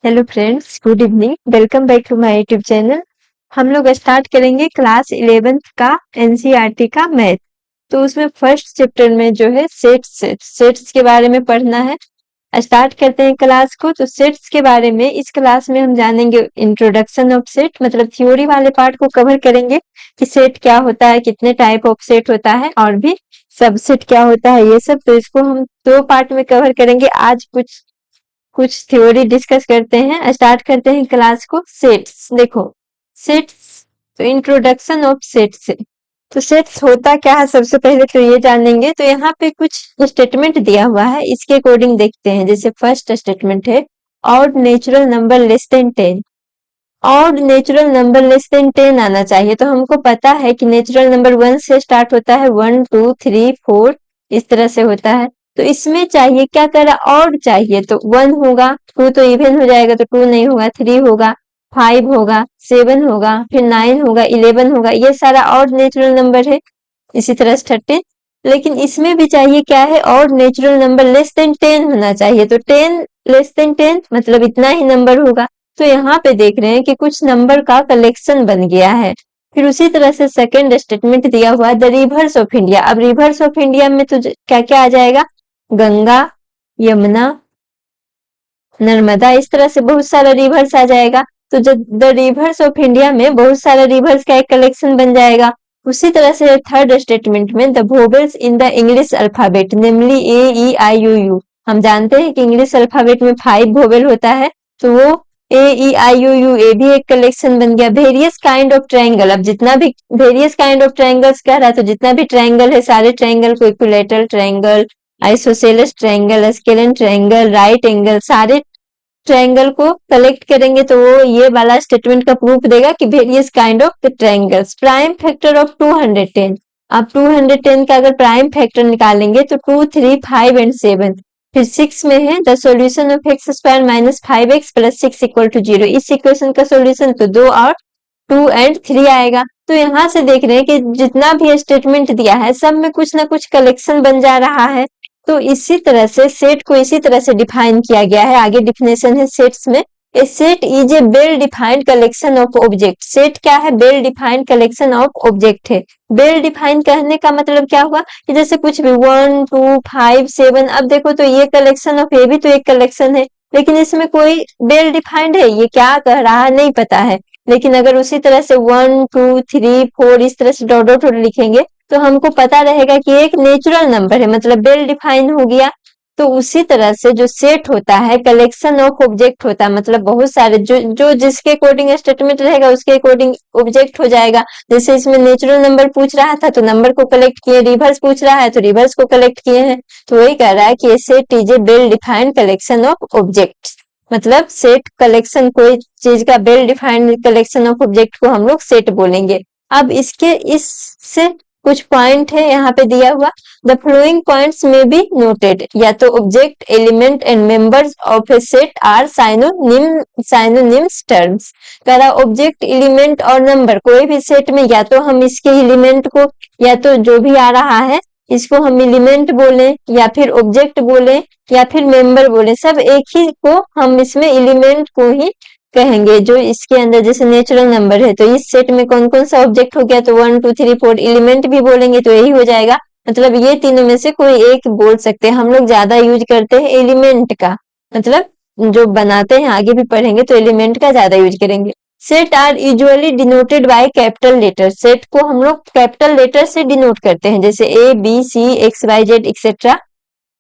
Hello friends, good evening. Welcome back to my YouTube channel. हम लोग start करेंगे class 11th का NCERT का मैथ। तो उसमें फर्स्ट चैप्टर में जो है सेट्स के बारे में पढ़ना है। स्टार्ट करते हैं क्लास को। तो सेट्स के बारे में इस क्लास में हम जानेंगे इंट्रोडक्शन ऑफ सेट, मतलब थ्योरी वाले पार्ट को कवर करेंगे कि सेट क्या होता है, कितने टाइप ऑफ सेट होता है और भी सबसेट क्या होता है, ये सब। तो इसको हम दो पार्ट में कवर करेंगे। आज कुछ कुछ थ्योरी डिस्कस करते हैं। स्टार्ट करते हैं क्लास को। सेट्स देखो, सेट्स तो इंट्रोडक्शन ऑफ सेट्स। तो सेट्स होता क्या है सबसे पहले तो ये जानेंगे। तो यहाँ पे कुछ स्टेटमेंट दिया हुआ है, इसके अकॉर्डिंग देखते हैं। जैसे फर्स्ट स्टेटमेंट है odd natural number less than 10। Odd natural number less than 10 आना चाहिए। तो हमको पता है कि नेचुरल नंबर 1 से स्टार्ट होता है, 1 2 3 4 इस तरह से होता है। तो इसमें चाहिए क्या करा, ऑड चाहिए। तो 1 होगा, 2 तो इवन हो जाएगा तो 2 नहीं होगा, 3 होगा, 5 होगा, 7 होगा, फिर 9 होगा, 11 होगा। ये सारा ऑड नेचुरल नंबर है। इसी तरह से 13। लेकिन इसमें भी चाहिए क्या है, odd natural number less than 10 होना चाहिए। तो 10 लेस देन 10 मतलब इतना ही नंबर होगा। तो यहाँ पे देख रहे हैं कि कुछ नंबर का कलेक्शन बन गया है। फिर उसी तरह से सेकंड स्टेटमेंट दिया हुआ है द रिवर्स ऑफ इंडिया। अब रिवर्स ऑफ इंडिया में तो क्या क्या आ जाएगा, गंगा, यमुना, नर्मदा, इस तरह से बहुत सारा रिवर्स आ जाएगा। तो जब द रिवर्स ऑफ इंडिया में बहुत सारा रिवर्स का एक कलेक्शन बन जाएगा। उसी तरह से थर्ड स्टेटमेंट में the vowels in the English alphabet, namely A E I U you. हम जानते हैं कि इंग्लिश अल्फाबेट में 5 वोवेल होता है। तो वो ए ई आई यू यू, ए भी एक कलेक्शन बन गया। वेरियस काइंड ऑफ ट्रायंगल, अब जितना भी वेरियस काइंड ऑफ ट्रायंगल्स कह रहा है तो जितना भी ट्रायंगल है सारे ट्रायंगल को, equilateral triangle, isosceles triangle, scalene triangle, right angle, सारे ट्रायंगल को कलेक्ट करेंगे तो वो ये वाला स्टेटमेंट का प्रूफ देगा कि various kind of triangles. Prime factor of 210। आप 210 का अगर प्राइम फैक्टर निकालेंगे तो 2 3 5 एंड 7। फिर 6 में है the solution of x square minus 5x plus 6 equal to 0। इस इक्वेशन का सॉल्यूशन तो 2 और 2 एंड 3 आएगा। तो यहाँ से देख रहे हैं कि जितना भी स्टेटमेंट दिया है सब में कुछ ना कुछ कलेक्शन बन जा रहा है। तो इसी तरह से सेट को इसी तरह से डिफाइन किया गया है। आगे डिफिनेशन है सेट्स में, a set is a well defined collection of object. Set क्या है, well defined collection of object है। वेल डिफाइंड कहने का मतलब क्या हुआ कि जैसे कुछ भी 1 2 5 7, अब देखो तो ये कलेक्शन ऑफ ए भी तो एक कलेक्शन है, लेकिन इसमें कोई वेल डिफाइंड है, ये क्या कह रहा है नहीं पता है। लेकिन अगर उसी तरह से 1 2 3 4 इस तरह से डॉट डॉट लिखेंगे तो हमको पता रहेगा कि एक नेचुरल नंबर है, मतलब वेल डिफाइन हो गया। तो उसी तरह से जो सेट होता है कलेक्शन ऑफ ऑब्जेक्ट होता है, मतलब बहुत सारे जो जो जिसके अकॉर्डिंग स्टेटमेंट रहेगा उसके अकॉर्डिंग ऑब्जेक्ट हो जाएगा। जैसे इसमें नेचुरल नंबर पूछ रहा था तो नंबर को कलेक्ट किए, रिवर्स पूछ रहा है तो रिवर्स को कलेक्ट किए हैं। तो वही कह रहा है कि set is a well defined collection of object, मतलब सेट कलेक्शन, कोई चीज का well defined collection of object को हम लोग सेट बोलेंगे। अब इसके इससे कुछ पॉइंट है यहाँ पे दिया हुआ। द फ्लोइंग पॉइंट्स में बी नोटेड, या तो object element and members of a set are synonyms terms. कह रहा ऑब्जेक्ट एलिमेंट और नंबर, कोई भी सेट में या तो हम इसके एलिमेंट को, या तो जो भी आ रहा है इसको हम एलिमेंट बोले, या फिर ऑब्जेक्ट बोले, या फिर मेंबर बोले, सब एक ही को हम इसमें एलिमेंट को ही कहेंगे जो इसके अंदर। जैसे नेचुरल नंबर है तो इस सेट में कौन कौन सा ऑब्जेक्ट हो गया, तो 1 2 3 4 एलिमेंट भी बोलेंगे तो यही हो जाएगा। मतलब ये तीनों में से कोई एक बोल सकते हैं। हम लोग ज्यादा यूज करते हैं एलिमेंट का, मतलब जो बनाते हैं, आगे भी पढ़ेंगे तो एलिमेंट का ज्यादा यूज करेंगे। Set are usually denoted by capital letter. Set को हम लोग कैपिटल लेटर से डिनोट करते हैं, जैसे A B C X Y Z etcetera.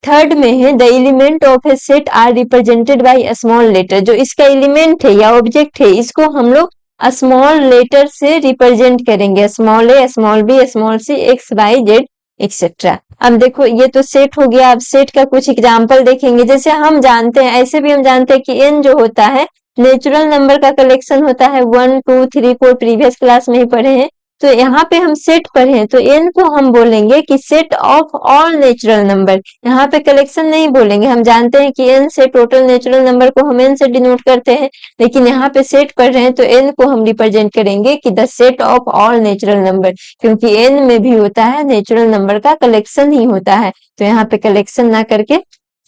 Third में है the element of a set are represented by small letter. जो इसका एलिमेंट है या ऑब्जेक्ट है इसको हम लोग स्मॉल लेटर से रिप्रेजेंट करेंगे, स्मॉल ए small B small C X Y Z etcetera. अब देखो ये तो सेट हो गया। अब सेट का कुछ एग्जाम्पल देखेंगे। जैसे हम जानते हैं, ऐसे भी हम जानते हैं कि एन जो होता है नेचुरल नंबर का कलेक्शन होता है, 1 2 3 4 प्रीवियस क्लास में ही पढ़े हैं। तो यहाँ पे हम सेट पढ़े हैं तो एन को हम बोलेंगे कि set of all natural number. यहाँ पे कलेक्शन नहीं बोलेंगे, हम जानते हैं कि एन से टोटल नेचुरल नंबर को हम एन से डिनोट करते हैं, लेकिन यहाँ पे सेट पढ़ रहे हैं तो एन को हम रिप्रेजेंट करेंगे कि the set of all natural number, क्योंकि एन में भी होता है नेचुरल नंबर का कलेक्शन ही होता है। तो यहाँ पे कलेक्शन ना करके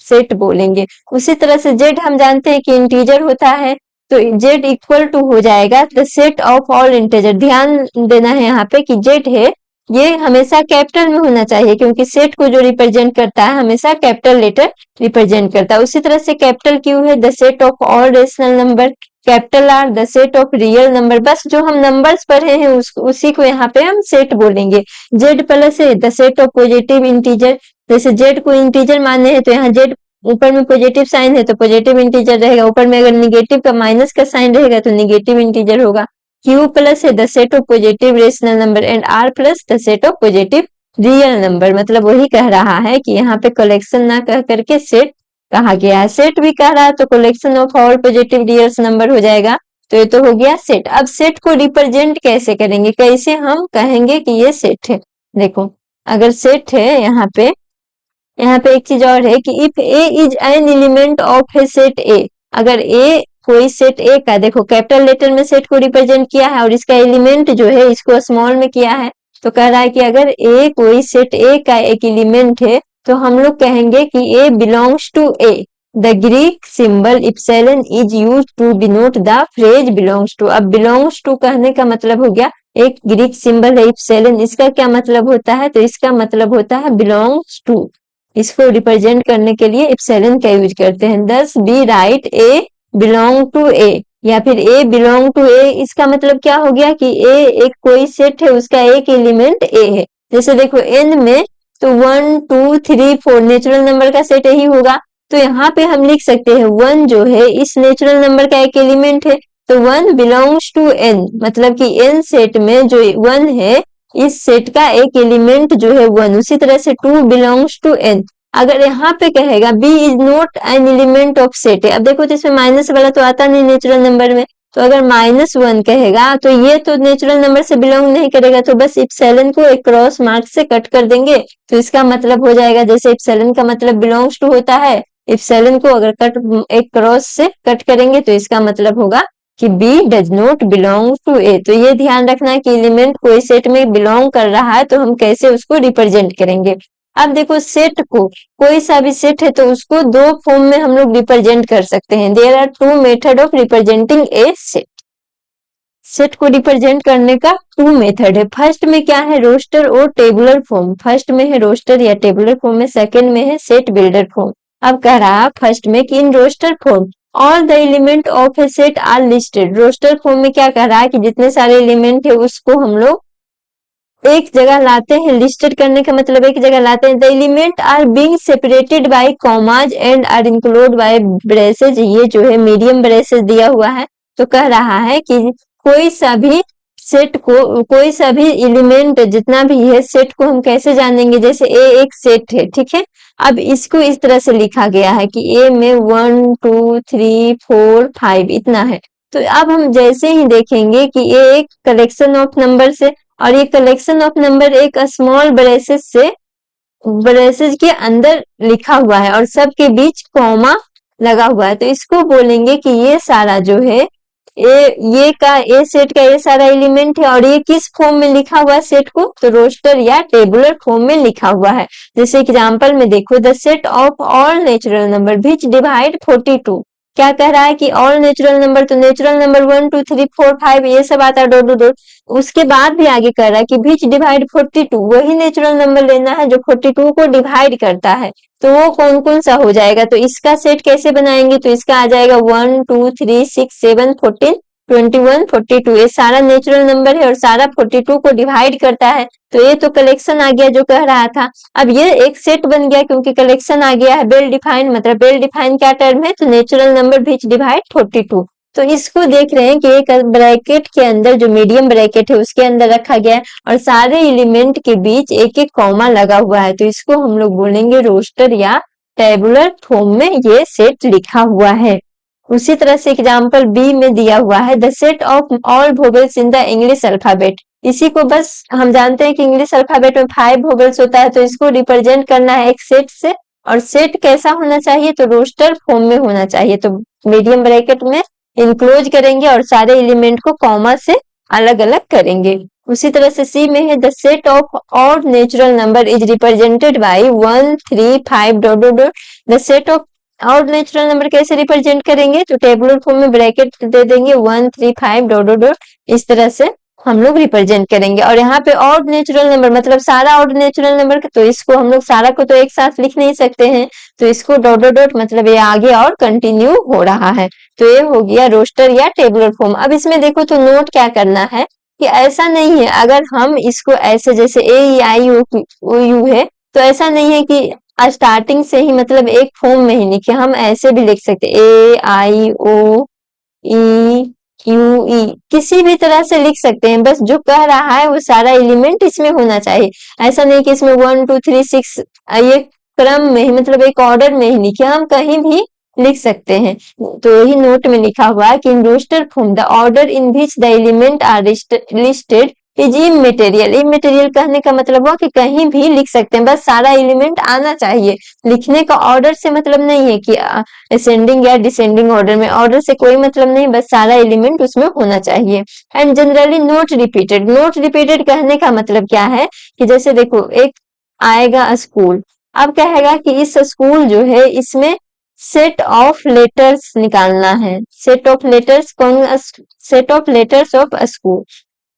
सेट बोलेंगे। उसी तरह से जेड हम जानते हैं कि इंटीजर होता है, तो जेड इक्वल टू हो जाएगा the set of all integer. ध्यान देना है यहाँ पे कि जेड है ये हमेशा कैपिटल में होना चाहिए, क्योंकि सेट को जो रिप्रेजेंट करता है हमेशा कैपिटल लेटर रिप्रेजेंट करता है। उसी तरह से कैपिटल क्यू है the set of all rational number, capital R the set of real number. बस जो हम नंबर्स पढ़े हैं उसी को यहाँ पे हम सेट बोलेंगे। जेड प्लस है the set of positive integer, जैसे जेड को इंटीजर माने हैं तो यहाँ जेड ऊपर में पॉजिटिव साइन है तो पॉजिटिव इंटीजर रहेगा, ऊपर में अगर निगेटिव का माइनस का साइन रहेगा तो निगेटिव इंटीजर होगा। Q प्लस है the set of positive rational number and R plus the set of positive real number. मतलब वही कह रहा है कि यहाँ पे कलेक्शन ना कह करके सेट कहा गया है। सेट भी कह रहा है तो collection of all positive real number हो जाएगा, तो ये तो हो गया सेट। अब सेट को रिप्रेजेंट कैसे करेंगे, कैसे हम कहेंगे कि ये सेट है। देखो अगर सेट है यहाँ पे एक चीज और है कि if A is an element of a set ए, अगर ए कोई सेट ए का, देखो कैपिटल लेटर में सेट को रिप्रेजेंट किया है और इसका एलिमेंट जो है इसको स्मॉल में किया है, तो कह रहा है कि अगर ए कोई सेट ए का एक एलिमेंट है तो हम लोग कहेंगे कि a belongs to A. The Greek symbol epsilon is used to denote the phrase belongs to. अब बिलोंग्स टू कहने का मतलब हो गया एक ग्रीक सिंबल है इप्सिलॉन, इसका क्या मतलब होता है, तो इसका मतलब होता है बिलोंग्स टू। इसको रिप्रेजेंट करने के लिए इप्सिलॉन का यूज करते हैं। Thus we write a belong to A, या फिर ए बिलोंग टू ए, इसका मतलब क्या हो गया कि ए एक कोई सेट है उसका एक एलिमेंट ए है। जैसे देखो एन में तो 1 2 3 4 नेचुरल नंबर का सेट यही होगा, तो यहाँ पे हम लिख सकते हैं 1 जो है इस नेचुरल नंबर का एक एलिमेंट है, तो 1 बिलोंग्स टू एन, मतलब कि एन सेट में जो 1 है इस सेट का एक एलिमेंट जो है 1। उसी तरह से 2 बिलोंग्स टू एन। अगर यहाँ पे कहेगा B is not an element of set है, अब देखो तो इसमें माइनस वाला तो आता नहीं नेचुरल नंबर में, तो अगर -1 कहेगा तो ये तो नेचुरल नंबर से बिलोंग नहीं करेगा, तो बस इप्सिलॉन को एक क्रॉस मार्क से कट कर देंगे तो इसका मतलब हो जाएगा, जैसे इप्सिलॉन का मतलब बिलोंग्स टू होता है, इप्सिलॉन को अगर कट एक क्रॉस से कट करेंगे तो इसका मतलब होगा कि b does not belong to A. तो ये ध्यान रखना है कि एलिमेंट कोई सेट में बिलोंग कर रहा है तो हम कैसे उसको रिप्रेजेंट करेंगे। अब देखो सेट को, कोई सा भी सेट है तो उसको दो फॉर्म में हम लोग रिप्रेजेंट कर सकते हैं। There are two method of representing a set. Set को रिप्रेजेंट करने का टू मेथड है। फर्स्ट में क्या है, रोस्टर और टेबुलर फॉर्म। फर्स्ट में है रोस्टर या टेबुलर फॉर्म में, सेकंड में है सेट बिल्डर फॉर्म। अब कह रहा फर्स्ट में कि in roster form all the element of a set are listed. Roster form में क्या कह रहा है कि जितने सारे एलिमेंट है उसको हम लोग एक जगह लाते हैं। लिस्टेड करने का मतलब एक जगह लाते हैं। The element are being separated by commas and are include by braces. ये जो है मीडियम ब्रेसेज दिया हुआ है, तो कह रहा है कि कोई सा भी सेट को, कोई सा भी एलिमेंट जितना भी है सेट को हम कैसे जानेंगे, जैसे ए एक सेट है, ठीक है। अब इसको इस तरह से लिखा गया है कि ए में 1 2 3 4 5 इतना है, तो अब हम जैसे ही देखेंगे कि ए एक कलेक्शन ऑफ नंबर से, और ये कलेक्शन ऑफ नंबर एक स्मॉल ब्रेसेस से, ब्रेसेस के अंदर लिखा हुआ है और सबके बीच कॉमा लगा हुआ है, तो इसको बोलेंगे कि ये सारा जो है ये सेट का ये सारा एलिमेंट है। और ये किस फॉर्म में लिखा हुआ है सेट को, तो रोस्टर या टेबुलर फॉर्म में लिखा हुआ है। जैसे एग्जांपल में देखो, the set of all natural number which divide 42। क्या कह रहा है कि ऑल नेचुरल नंबर, तो नेचुरल नंबर 1 2 3 4 5 ये सब आता है डॉट डॉट डॉट। उसके बाद भी आगे कह रहा है कि विच डिवाइड 42, वही नेचुरल नंबर लेना है जो 42 को डिवाइड करता है, तो वो कौन कौन सा हो जाएगा। तो इसका सेट कैसे बनाएंगे, तो इसका आ जाएगा 1 2 3 6 7 14 21 42। ये सारा नेचुरल नंबर है और सारा 42 को डिवाइड करता है, तो ये तो कलेक्शन आ गया जो कह रहा था। अब ये एक सेट बन गया क्योंकि कलेक्शन आ गया है। वेल डिफाइंड मतलब वेल डिफाइंड क्या टर्म है, तो नेचुरल नंबर विच डिवाइड 42। तो इसको देख रहे हैं कि एक ब्रैकेट के अंदर जो मीडियम ब्रैकेट है उसके अंदर रखा गया है और सारे एलिमेंट के बीच एक एक कॉमा लगा हुआ है, तो इसको हम लोग बोलेंगे रोस्टर या टेबुलर फॉर्म में ये सेट लिखा हुआ है। उसी तरह से एग्जाम्पल बी में दिया हुआ है the set of all vowels in the English alphabet. इसी को बस हम जानते हैं कि इंग्लिश अल्फाबेट में 5 वोवेल्स होता है, तो इसको रिप्रेजेंट करना है एक सेट से। और सेट कैसा होना चाहिए, तो रोस्टर फॉर्म में होना चाहिए, तो मीडियम ब्रैकेट में इनक्लोज करेंगे और सारे एलिमेंट को कॉमा से अलग अलग करेंगे। उसी तरह से सी में है the set of odd natural number is represented by 1 3 5 dot dot dot. The set of odd natural number कैसे रिप्रेजेंट करेंगे, तो टेबुलर फॉर्म में ब्रैकेट दे देंगे 1 3 5 डॉट डॉट डॉट, इस तरह से हम लोग रिप्रेजेंट करेंगे। और यहाँ पे ऑड नेचुरल नंबर मतलब सारा ऑड नेचुरल नंबर, तो इसको हम लोग सारा को तो एक साथ लिख नहीं सकते हैं, तो इसको डॉट डॉट डॉट मतलब ये आगे और कंटिन्यू हो रहा है, तो ये हो गया रोस्टर या टेबुलर फॉर्म। अब इसमें देखो तो नोट क्या करना है कि ऐसा नहीं है अगर हम इसको ऐसे जैसे ए आई ओ यू है, तो ऐसा नहीं है कि स्टार्टिंग से ही मतलब एक फॉर्म में ही लिखे, हम ऐसे भी लिख सकते ए आई ओ ई क्यू ई, किसी भी तरह से लिख सकते हैं, बस जो कह रहा है वो सारा एलिमेंट इसमें होना चाहिए। ऐसा नहीं कि इसमें 1 2 3 6 ये क्रम में ही मतलब एक ऑर्डर में ही लिखे, हम कहीं भी लिख सकते हैं। तो यही नोट में लिखा हुआ है कि in roster form the order in which the element are listed is immaterial. Immaterial कहने का मतलब हुआ कि कहीं भी लिख सकते हैं, बस सारा एलिमेंट आना चाहिए। लिखने का ऑर्डर से मतलब नहीं है कि असेंडिंग या डिसेंडिंग ऑर्डर में, ऑर्डर से कोई मतलब नहीं, बस सारा एलिमेंट उसमें होना चाहिए। And generally note repeated. Note repeated कहने का मतलब क्या है कि जैसे देखो एक आएगा स्कूल, अब कहेगा कि इस स्कूल जो है इसमें सेट ऑफ लेटर्स निकालना है। सेट ऑफ लेटर्स कौन, set of letters of school.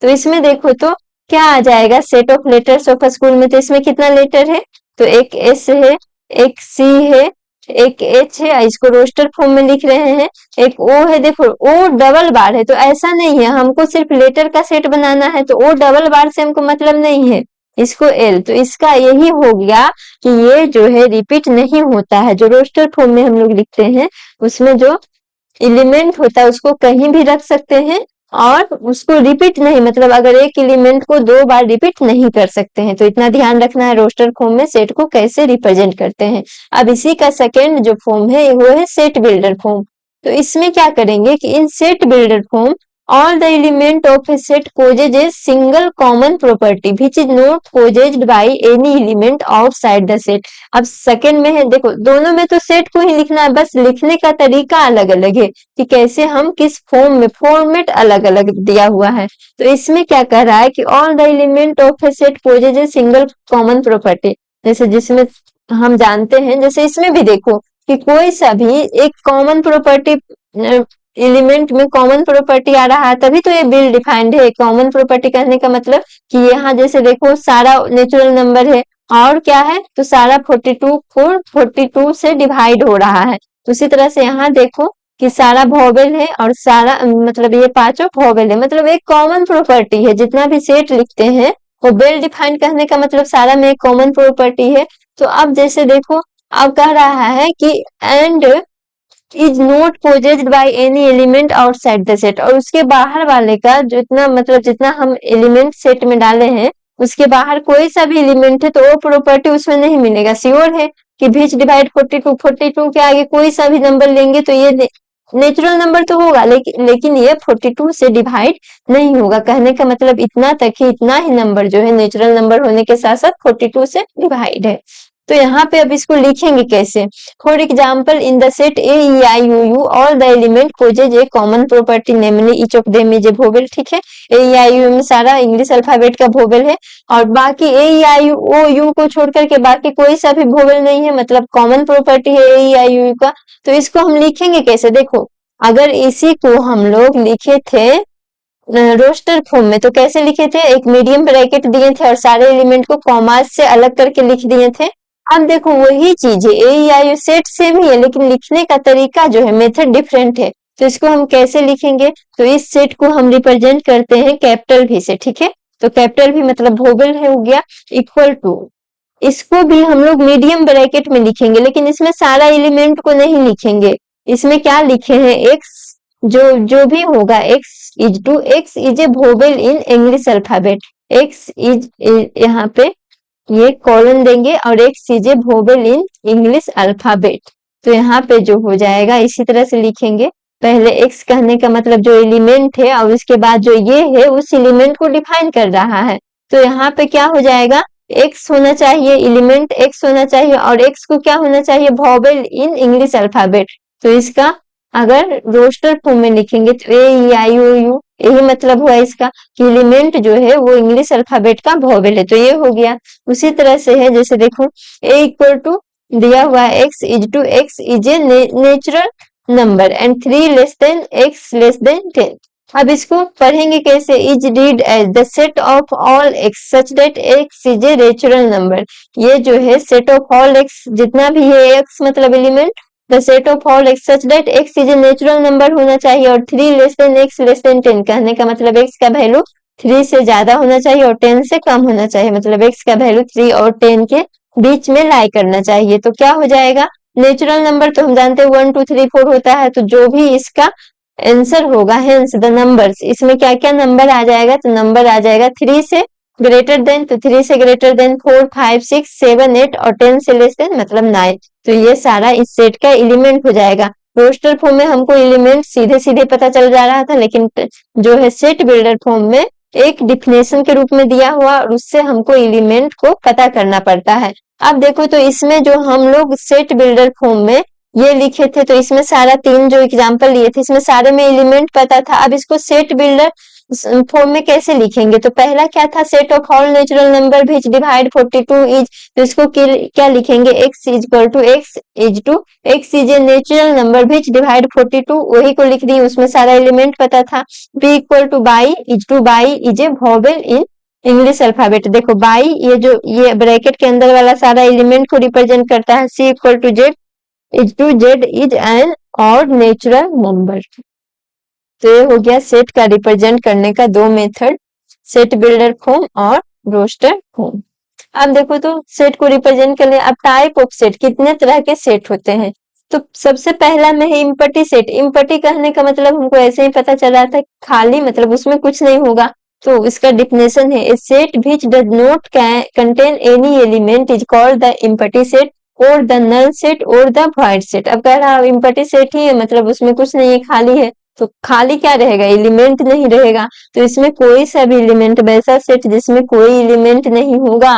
तो इसमें देखो तो क्या आ जाएगा set of letters of school में, तो इसमें कितना लेटर है, तो एक एस है, एक सी है, एक एच है, इसको रोस्टर फॉर्म में लिख रहे हैं, एक ओ है, देखो ओ डबल बार है, तो ऐसा नहीं है हमको सिर्फ लेटर का सेट बनाना है, तो ओ डबल बार से हमको मतलब नहीं है, इसको एल, तो इसका यही हो गया कि ये जो है रिपीट नहीं होता है। जो रोस्टर फॉर्म में हम लोग लिखते हैं उसमें जो एलिमेंट होता है उसको कहीं भी रख सकते हैं और उसको रिपीट नहीं, मतलब अगर एक एलिमेंट को 2 बार रिपीट नहीं कर सकते हैं, तो इतना ध्यान रखना है रोस्टर फॉर्म में सेट को कैसे रिप्रेजेंट करते हैं। अब इसी का सेकेंड जो फॉर्म है वो है सेट बिल्डर फॉर्म। तो इसमें क्या करेंगे कि इन set builder form all the element of a set possess a single common property which is not possessed by any element outside the set। अब सेकंड में है देखो दोनों में तो सेट को ही लिखना है, बस लिखने का तरीका अलग अलग है कि कैसे हम किस फॉर्म में, फॉर्मेट अलग अलग दिया हुआ है। तो इसमें क्या कह रहा है कि all the element of a set possess a single common property, जैसे जिसमें हम जानते हैं, जैसे इसमें भी देखो कि कोई सा भी एक कॉमन प्रॉपर्टी एलिमेंट में कॉमन प्रॉपर्टी आ रहा है, तभी तो ये बिल डिफाइंड है। कॉमन प्रॉपर्टी कहने का मतलब कि यहाँ जैसे देखो सारा नेचुरल नंबर है और क्या है, तो सारा 42 को 42 से डिवाइड हो रहा है। तो उसी तरह से यहाँ देखो कि सारा वोवेल है और सारा मतलब ये पांचों वोवेल है, मतलब एक कॉमन प्रॉपर्टी है। जितना भी सेट लिखते हैं वो वेल डिफाइंड कहने का मतलब सारा में एक कॉमन प्रॉपर्टी है। तो अब जैसे देखो अब कह रहा है कि and is not possessed by any element outside the set, और उसके बाहर वाले का जितना मतलब जितना हम एलिमेंट सेट में डाले हैं उसके बाहर कोई सा भी एलिमेंट है तो वो प्रॉपर्टी उसमें नहीं मिलेगा। श्योर है कि बीच डिवाइड 42, 42 के आगे कोई सा भी नंबर लेंगे तो ये नेचुरल नंबर तो होगा, लेकिन ये 42 से डिवाइड नहीं होगा। कहने का मतलब इतना तक ही, इतना ही नंबर जो है नेचुरल नंबर होने के साथ साथ 42 से डिवाइड है। तो यहाँ पे अब इसको लिखेंगे कैसे, for example in the set A E I U U all the element possess a common property namely each of them is a vowel. ठीक है, ए ई आई यू में सारा इंग्लिश अल्फाबेट का वोवेल है और बाकी ए E I you O you को छोड़ करके बाकी कोई सा भी वोवेल नहीं है, मतलब कॉमन प्रॉपर्टी है ए ई आई यू का। तो इसको हम लिखेंगे कैसे, देखो अगर इसी को हम लोग लिखे थे रोस्टर फॉर्म में तो कैसे लिखे थे, एक मीडियम ब्रैकेट दिए थे और सारे एलिमेंट को कॉमास से अलग करके लिख दिए थे। अब देखो वही चीज है, ए आई सेट सेम ही है लेकिन लिखने का तरीका जो है मेथड डिफरेंट है। तो इसको हम कैसे लिखेंगे, तो इस सेट को हम रिप्रेजेंट करते हैं कैपिटल भी से। ठीक है, तो कैपिटल भी मतलब वोवेल है हो गया, इक्वल टू, इसको भी हम लोग मीडियम ब्रैकेट में लिखेंगे लेकिन इसमें सारा एलिमेंट को नहीं लिखेंगे। इसमें क्या लिखे हैं, एक्स जो जो भी होगा x is to, x is a vowel in English alphabet, x is यहाँ पे ये कॉलन देंगे और एक सीजे वोवेल इन इंग्लिश अल्फाबेट। तो यहाँ पे जो हो जाएगा इसी तरह से लिखेंगे, पहले एक्स कहने का मतलब जो एलिमेंट है और उसके बाद जो ये है उस एलिमेंट को डिफाइन कर रहा है। तो यहाँ पे क्या हो जाएगा, एक्स होना चाहिए, एलिमेंट एक्स होना चाहिए और एक्स को क्या होना चाहिए, वोवेल इन इंग्लिश अल्फाबेट। तो इसका अगर रोस्टर फॉर्म में लिखेंगे तो AEIOU, यही मतलब हुआ इसका कि एलिमेंट जो है वो इंग्लिश अल्फाबेट का वोवेल है, तो ये हो गया। उसी तरह से है, जैसे देखो a इक्वल टू दिया हुआ है x is a natural number and 3 less than x less than 10। अब इसको पढ़ेंगे कैसे, is read as the set of all x such that x is a natural number. ये जो है सेट ऑफ ऑल x, जितना भी है x मतलब element, the set of all x such that x is a natural number होना चाहिए, और 3 less than x less than 10 कहने का मतलब x का वैल्यू 3 से ज्यादा होना चाहिए और 10 से कम होना चाहिए, मतलब x का वैल्यू 3 और 10 के बीच में लाई करना चाहिए। तो क्या हो जाएगा, नेचुरल नंबर तो हम जानते हैं 1 2 3 4 होता है, तो जो भी इसका आंसर होगा, हेंस द नंबर्स, इसमें क्या क्या नंबर आ जाएगा, तो नंबर आ जाएगा 3 से ग्रेटर देन, तो 3 से ग्रेटर देन 4 5 6 7 8 और 10 से लेस देन मतलब 9। तो ये सारा इस सेट का एलिमेंट हो जाएगा। रोस्टर फॉर्म में हमको एलिमेंट सीधे सीधे पता चल जा रहा था, लेकिन जो है सेट बिल्डर फॉर्म में एक डिफिनेशन के रूप में दिया हुआ और उससे हमको एलिमेंट को पता करना पड़ता है। अब देखो तो इसमें जो हम लोग सेट बिल्डर फॉर्म में ये लिखे थे, तो इसमें सारा 3 जो एग्जांपल लिए थे इसमें सारे में एलिमेंट पता था। अब इसको सेट बिल्डर फॉर्म में कैसे लिखेंगे, तो पहला क्या था, set of all natural number which divide 42 is, तो इसको क्या लिखेंगे, x is equal to x is to x is a natural number which divide 42, वही को लिख दी, उसमें सारा एलिमेंट पता था। b equal two by is a vowel in English alphabet, देखो बाई ये ब्रैकेट के अंदर वाला सारा एलिमेंट को रिप्रेजेंट करता है। c equal to z is an odd natural number. तो ये हो गया सेट का रिप्रेजेंट करने का दो मेथड, सेट बिल्डर फॉर्म और रोस्टर फॉर्म। अब देखो तो सेट को रिप्रेजेंट करने, अब टाइप ऑफ सेट, कितने तरह के सेट होते हैं, तो सबसे पहला में है इम्पटी सेट। इम्पटी कहने का मतलब हमको ऐसे ही पता चल रहा था, खाली मतलब उसमें कुछ नहीं होगा, तो इसका डिफिनेशन है a set which does not contain any element is called the empty set और द नल सेट और द वॉइड सेट। अब कह रहा इम्पटी सेट ही है, मतलब उसमें कुछ नहीं है, खाली है, तो खाली क्या रहेगा, एलिमेंट नहीं रहेगा, तो इसमें कोई सा भी एलिमेंट, वैसा सेट जिसमें कोई एलिमेंट नहीं होगा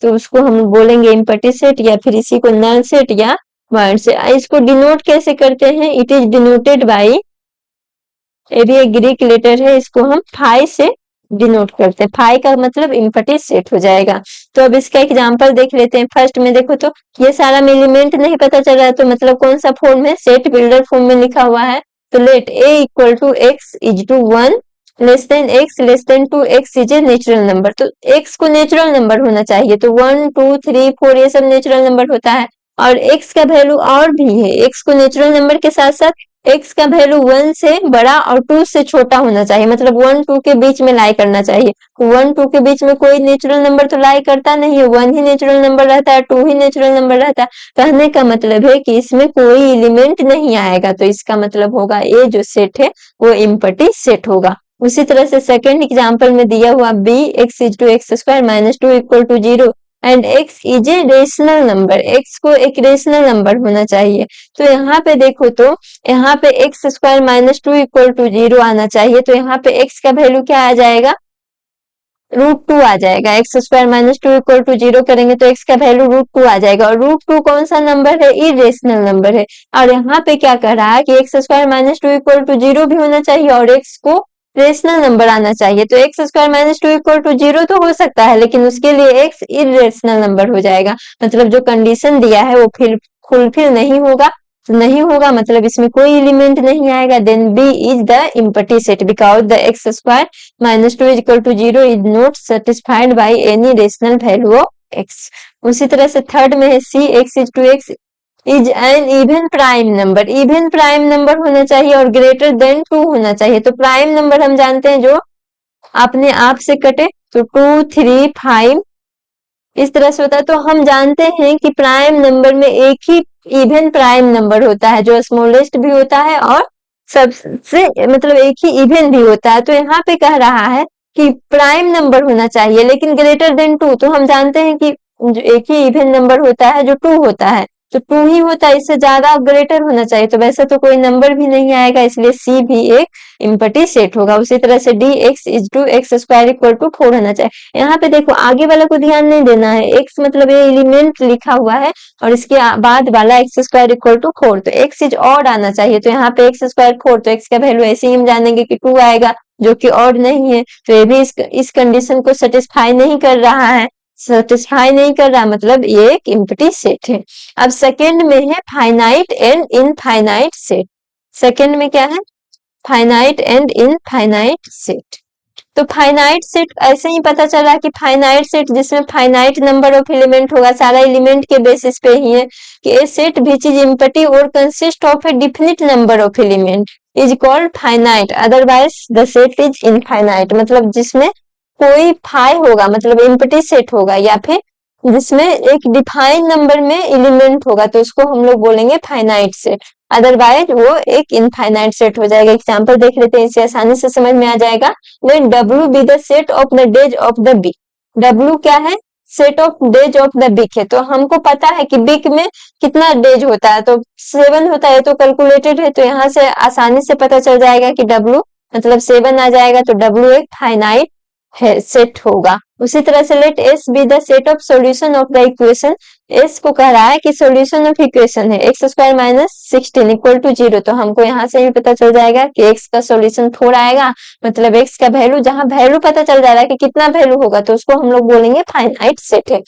तो उसको हम बोलेंगे इम्पटी सेट, या फिर इसी को नल सेट या वॉइड सेट। इसको डिनोट कैसे करते हैं, इट इज डिनोटेड बाई, ये भी एक ग्रीक लेटर है, इसको हम फाई से डिनोट करते हैं, फाई का मतलब इम्पटी सेट हो जाएगा। तो अब इसका एग्जांपल देख लेते हैं। फर्स्ट में देखो तो ये सारा में एलिमेंट नहीं पता चल रहा है, तो मतलब कौन सा फॉर्म है, सेट बिल्डर फॉर्म में लिखा हुआ है। तो let a equal to x is to 1 less than x less than 2, x is a natural number, तो x को नेचुरल नंबर होना चाहिए, तो 1 2 3 4 ये सब नेचुरल नंबर होता है, और x का वैल्यू और भी है, x को नेचुरल नंबर के साथ साथ x का वैल्यू 1 से बड़ा और 2 से छोटा होना चाहिए, मतलब 1 2 के बीच में लाई करना चाहिए। 1 2 के बीच में कोई नेचुरल नंबर तो लाई करता नहीं है, 1 ही नेचुरल नंबर रहता है, 2 ही नेचुरल नंबर रहता है, कहने का मतलब है कि इसमें कोई एलिमेंट नहीं आएगा, तो इसका मतलब होगा ये जो सेट है वो इम्पटी सेट होगा। उसी तरह से सेकेंड एग्जाम्पल में दिया हुआ b x is to x square minus 2 equal to 0 and x is a rational number, x को एक रेशनल नंबर होना चाहिए। तो यहाँ पे देखो तो यहाँ पे x square minus 2 equal to 0 आना चाहिए, तो यहाँ पे x का वैल्यू क्या आ जाएगा, √2 आ जाएगा। X square minus 2 equal to 0 करेंगे तो x का वैल्यू √2 आ जाएगा, और √2 कौन सा नंबर है, इरेशनल नंबर है। और यहाँ पे क्या कर रहा है कि x square minus 2 equal to 0 भी होना चाहिए और x को रेशनल नंबर आना चाहिए, तो x square minus 2 equal to 0 तो हो सकता है, लेकिन उसके लिए x इरेशनल नंबर हो जाएगा, मतलब जो कंडीशन दिया है वो फुलफिल नहीं होगा, तो नहीं होगा मतलब इसमें कोई एलिमेंट नहीं आएगा। Then b is the empty set because the x square minus 2 equal to 0 is not satisfied by any rational value of x। उसी तरह से थर्ड में है c x is to x is an even prime number, even prime number होना चाहिए और greater than 2 होना चाहिए। तो प्राइम नंबर हम जानते हैं जो अपने आप से कटे, तो 2 3 5 इस तरह से होता है। तो हम जानते हैं कि प्राइम नंबर में एक ही इवन प्राइम नंबर होता है जो स्मॉलेस्ट भी होता है और सबसे मतलब एक ही इवन भी होता है। तो यहाँ पे कह रहा है कि प्राइम नंबर होना चाहिए लेकिन ग्रेटर देन 2, तो हम जानते हैं कि जो एक ही इवन नंबर होता है जो 2 होता है, तो 2 ही होता है, इससे ज्यादा ग्रेटर होना चाहिए, तो वैसा तो कोई नंबर भी नहीं आएगा, इसलिए सी भी एक एम्प्टी सेट होगा। उसी तरह से D x is to x square equal to 4 होना चाहिए। यहाँ पे देखो आगे वाला को ध्यान नहीं देना है, एक्स मतलब ये एलिमेंट लिखा हुआ है और इसके बाद वाला एक्स स्क्वायर इक्वल टू 4, तो एक्स इज ऑड आना चाहिए, तो यहाँ पे एक्स स्क्वायर 4, तो एक्स का वैल्यू ऐसे ही हम जानेंगे कि 2 आएगा, जो कि ऑड नहीं है, तो ये भी इस कंडीशन को सेटिस्फाई नहीं कर रहा है। सेटिस्फाई नहीं कर रहा मतलब ये एक एम्प्टी सेट है। अब सेकंड में है finite and infinite set. Second में क्या है? Finite and infinite set. तो फाइनाइट सेट ऐसे ही पता चला कि फाइनाइट सेट जिसमें फाइनाइट नंबर ऑफ एलिमेंट होगा, सारा एलिमेंट के बेसिस पे ही है, कि ए सेट विच इज एम्प्टी और consist of A definite number of element is called finite, otherwise the set is infinite. मतलब जिसमें कोई फाई होगा मतलब एम्प्टी सेट होगा, या फिर जिसमें एक डिफाइंड नंबर में एलिमेंट होगा, तो उसको हम लोग बोलेंगे फाइनाइट सेट, अदरवाइज वो एक इनफाइनाइट सेट हो जाएगा। एग्जांपल देख लेते हैं, इसे आसानी से समझ में आ जाएगा। Let W be the set of the days of the week. W क्या है? Set of days of the week है, तो हमको पता है कि वीक में कितना डेज होता है, तो 7 होता है, तो कैलकुलेटेड है, तो यहाँ से आसानी से पता चल जाएगा कि W मतलब 7 आ जाएगा, तो W एक फाइनाइट है सेट होगा। उसी तरह से let S be the set of solution of the equation. S को कह रहा है कि सॉल्यूशन ऑफ इक्वेशन है x square minus 16 equal to 0, तो हमको यहाँ से भी पता चल जाएगा कि x का सॉल्यूशन 4 आएगा, मतलब x का वैल्यू, जहां वैल्यू पता चल जा रहा है कि कितना वैल्यू होगा, तो उसको हम लोग बोलेंगे फाइनाइट सेट है।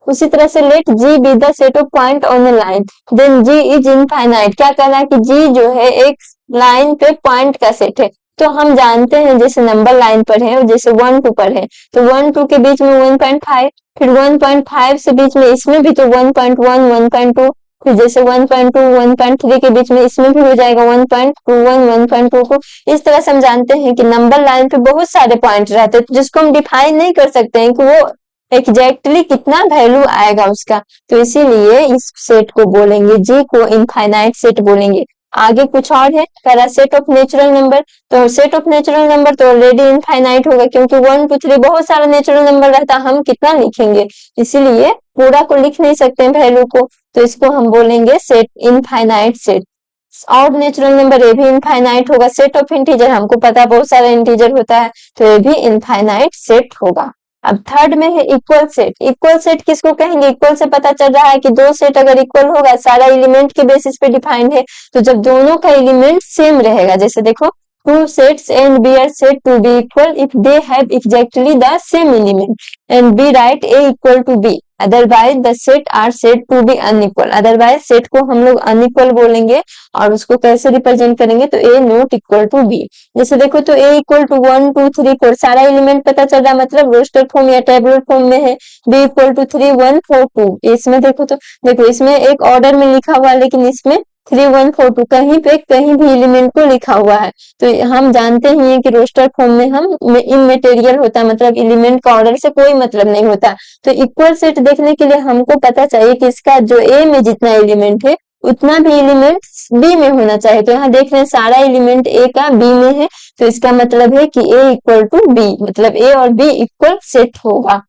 उसी तरह से let G be the set of point on a line, then G is infinite. क्या कहना है कि G जो है एक लाइन पे पॉइंट का सेट है, तो हम जानते हैं जैसे नंबर लाइन पर है और जैसे 1 2 पर है, तो 1 2 के बीच में 1.5, फिर 1.5 से बीच में इसमें भी तो 1.1 1.2, फिर जैसे 1.2 1.3 के बीच में इसमें भी हो जाएगा 1.21 1.2 को। इस तरह से हम जानते हैं कि नंबर लाइन पे बहुत सारे पॉइंट रहते हैं, जिसको हम डिफाइन नहीं कर सकते हैं कि वो एग्जैक्टली कितना वैल्यू आएगा उसका, तो इसीलिए इस सेट को बोलेंगे, जी को इनफाइनाइट सेट बोलेंगे। आगे कुछ और है, पहला सेट ऑफ नेचुरल नंबर, तो सेट ऑफ नेचुरल नंबर तो ऑलरेडी इनफाइनाइट होगा, क्योंकि 1 2 3 बहुत सारा नेचुरल नंबर रहता है, हम कितना लिखेंगे, इसीलिए पूरा को लिख नहीं सकते वैल्यू को, तो इसको हम बोलेंगे set infinite set. Odd natural number ये भी इनफाइनाइट होगा। सेट ऑफ इंटीजर हमको पता है बहुत सारा इंटीजर होता है, तो ये भी इनफाइनाइट सेट होगा। अब थर्ड में है इक्वल सेट। इक्वल सेट किसको कहेंगे? इक्वल से पता चल रहा है कि दो सेट अगर इक्वल होगा, सारा एलिमेंट के बेसिस पे डिफाइंड है, तो जब दोनों का एलिमेंट सेम रहेगा, जैसे देखो two sets and B are said to be equal if they have exactly the same element and B write A equal to B, otherwise the set are said to be unequal। otherwise set को हम लोग unequal बोलेंगे, और उसको कैसे represent करेंगे, तो A not equal to B। जैसे देखो तो A इक्वल टू 1 2 3 4 सारा एलिमेंट पता चल रहा है, मतलब रोस्टर फॉर्म या टेबुलर फॉर्म में है। B इक्वल टू 3 1 4 2, इसमें देखो तो देखो इसमें एक ऑर्डर में लिखा हुआ है, लेकिन इसमें 3 1 4 2 कहीं पे कहीं भी एलिमेंट को लिखा हुआ है, तो हम जानते ही हैं कि रोस्टर फॉर्म में हम इममेटेरियल होता है, मतलब एलिमेंट का ऑर्डर से कोई मतलब नहीं होता। तो इक्वल सेट देखने के लिए हमको पता चाहिए कि इसका जो ए में जितना एलिमेंट है उतना भी एलिमेंट बी में होना चाहिए, तो यहाँ देख रहे हैं सारा एलिमेंट ए का बी में है, तो इसका मतलब है कि ए इक्वल टू बी, मतलब ए और बी इक्वल सेट होगा।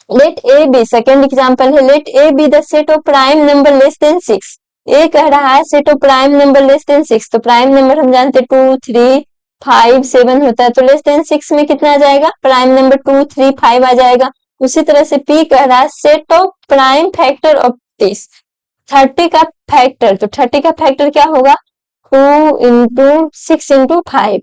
Let A be, second example है, let A be the set of prime number less than 6। A कह रहा है set of prime number less than 6, तो प्राइम नंबर हम जानते हैं 2 3 5 7 होता है, तो लेस देन 6 में कितना आ जाएगा? प्राइम नंबर 2 3 5 आ जाएगा। उसी तरह से पी कह रहा है set of prime factor of 30 का फैक्टर, तो 30 का फैक्टर क्या होगा? 2 इंटू 6 इंटू 5,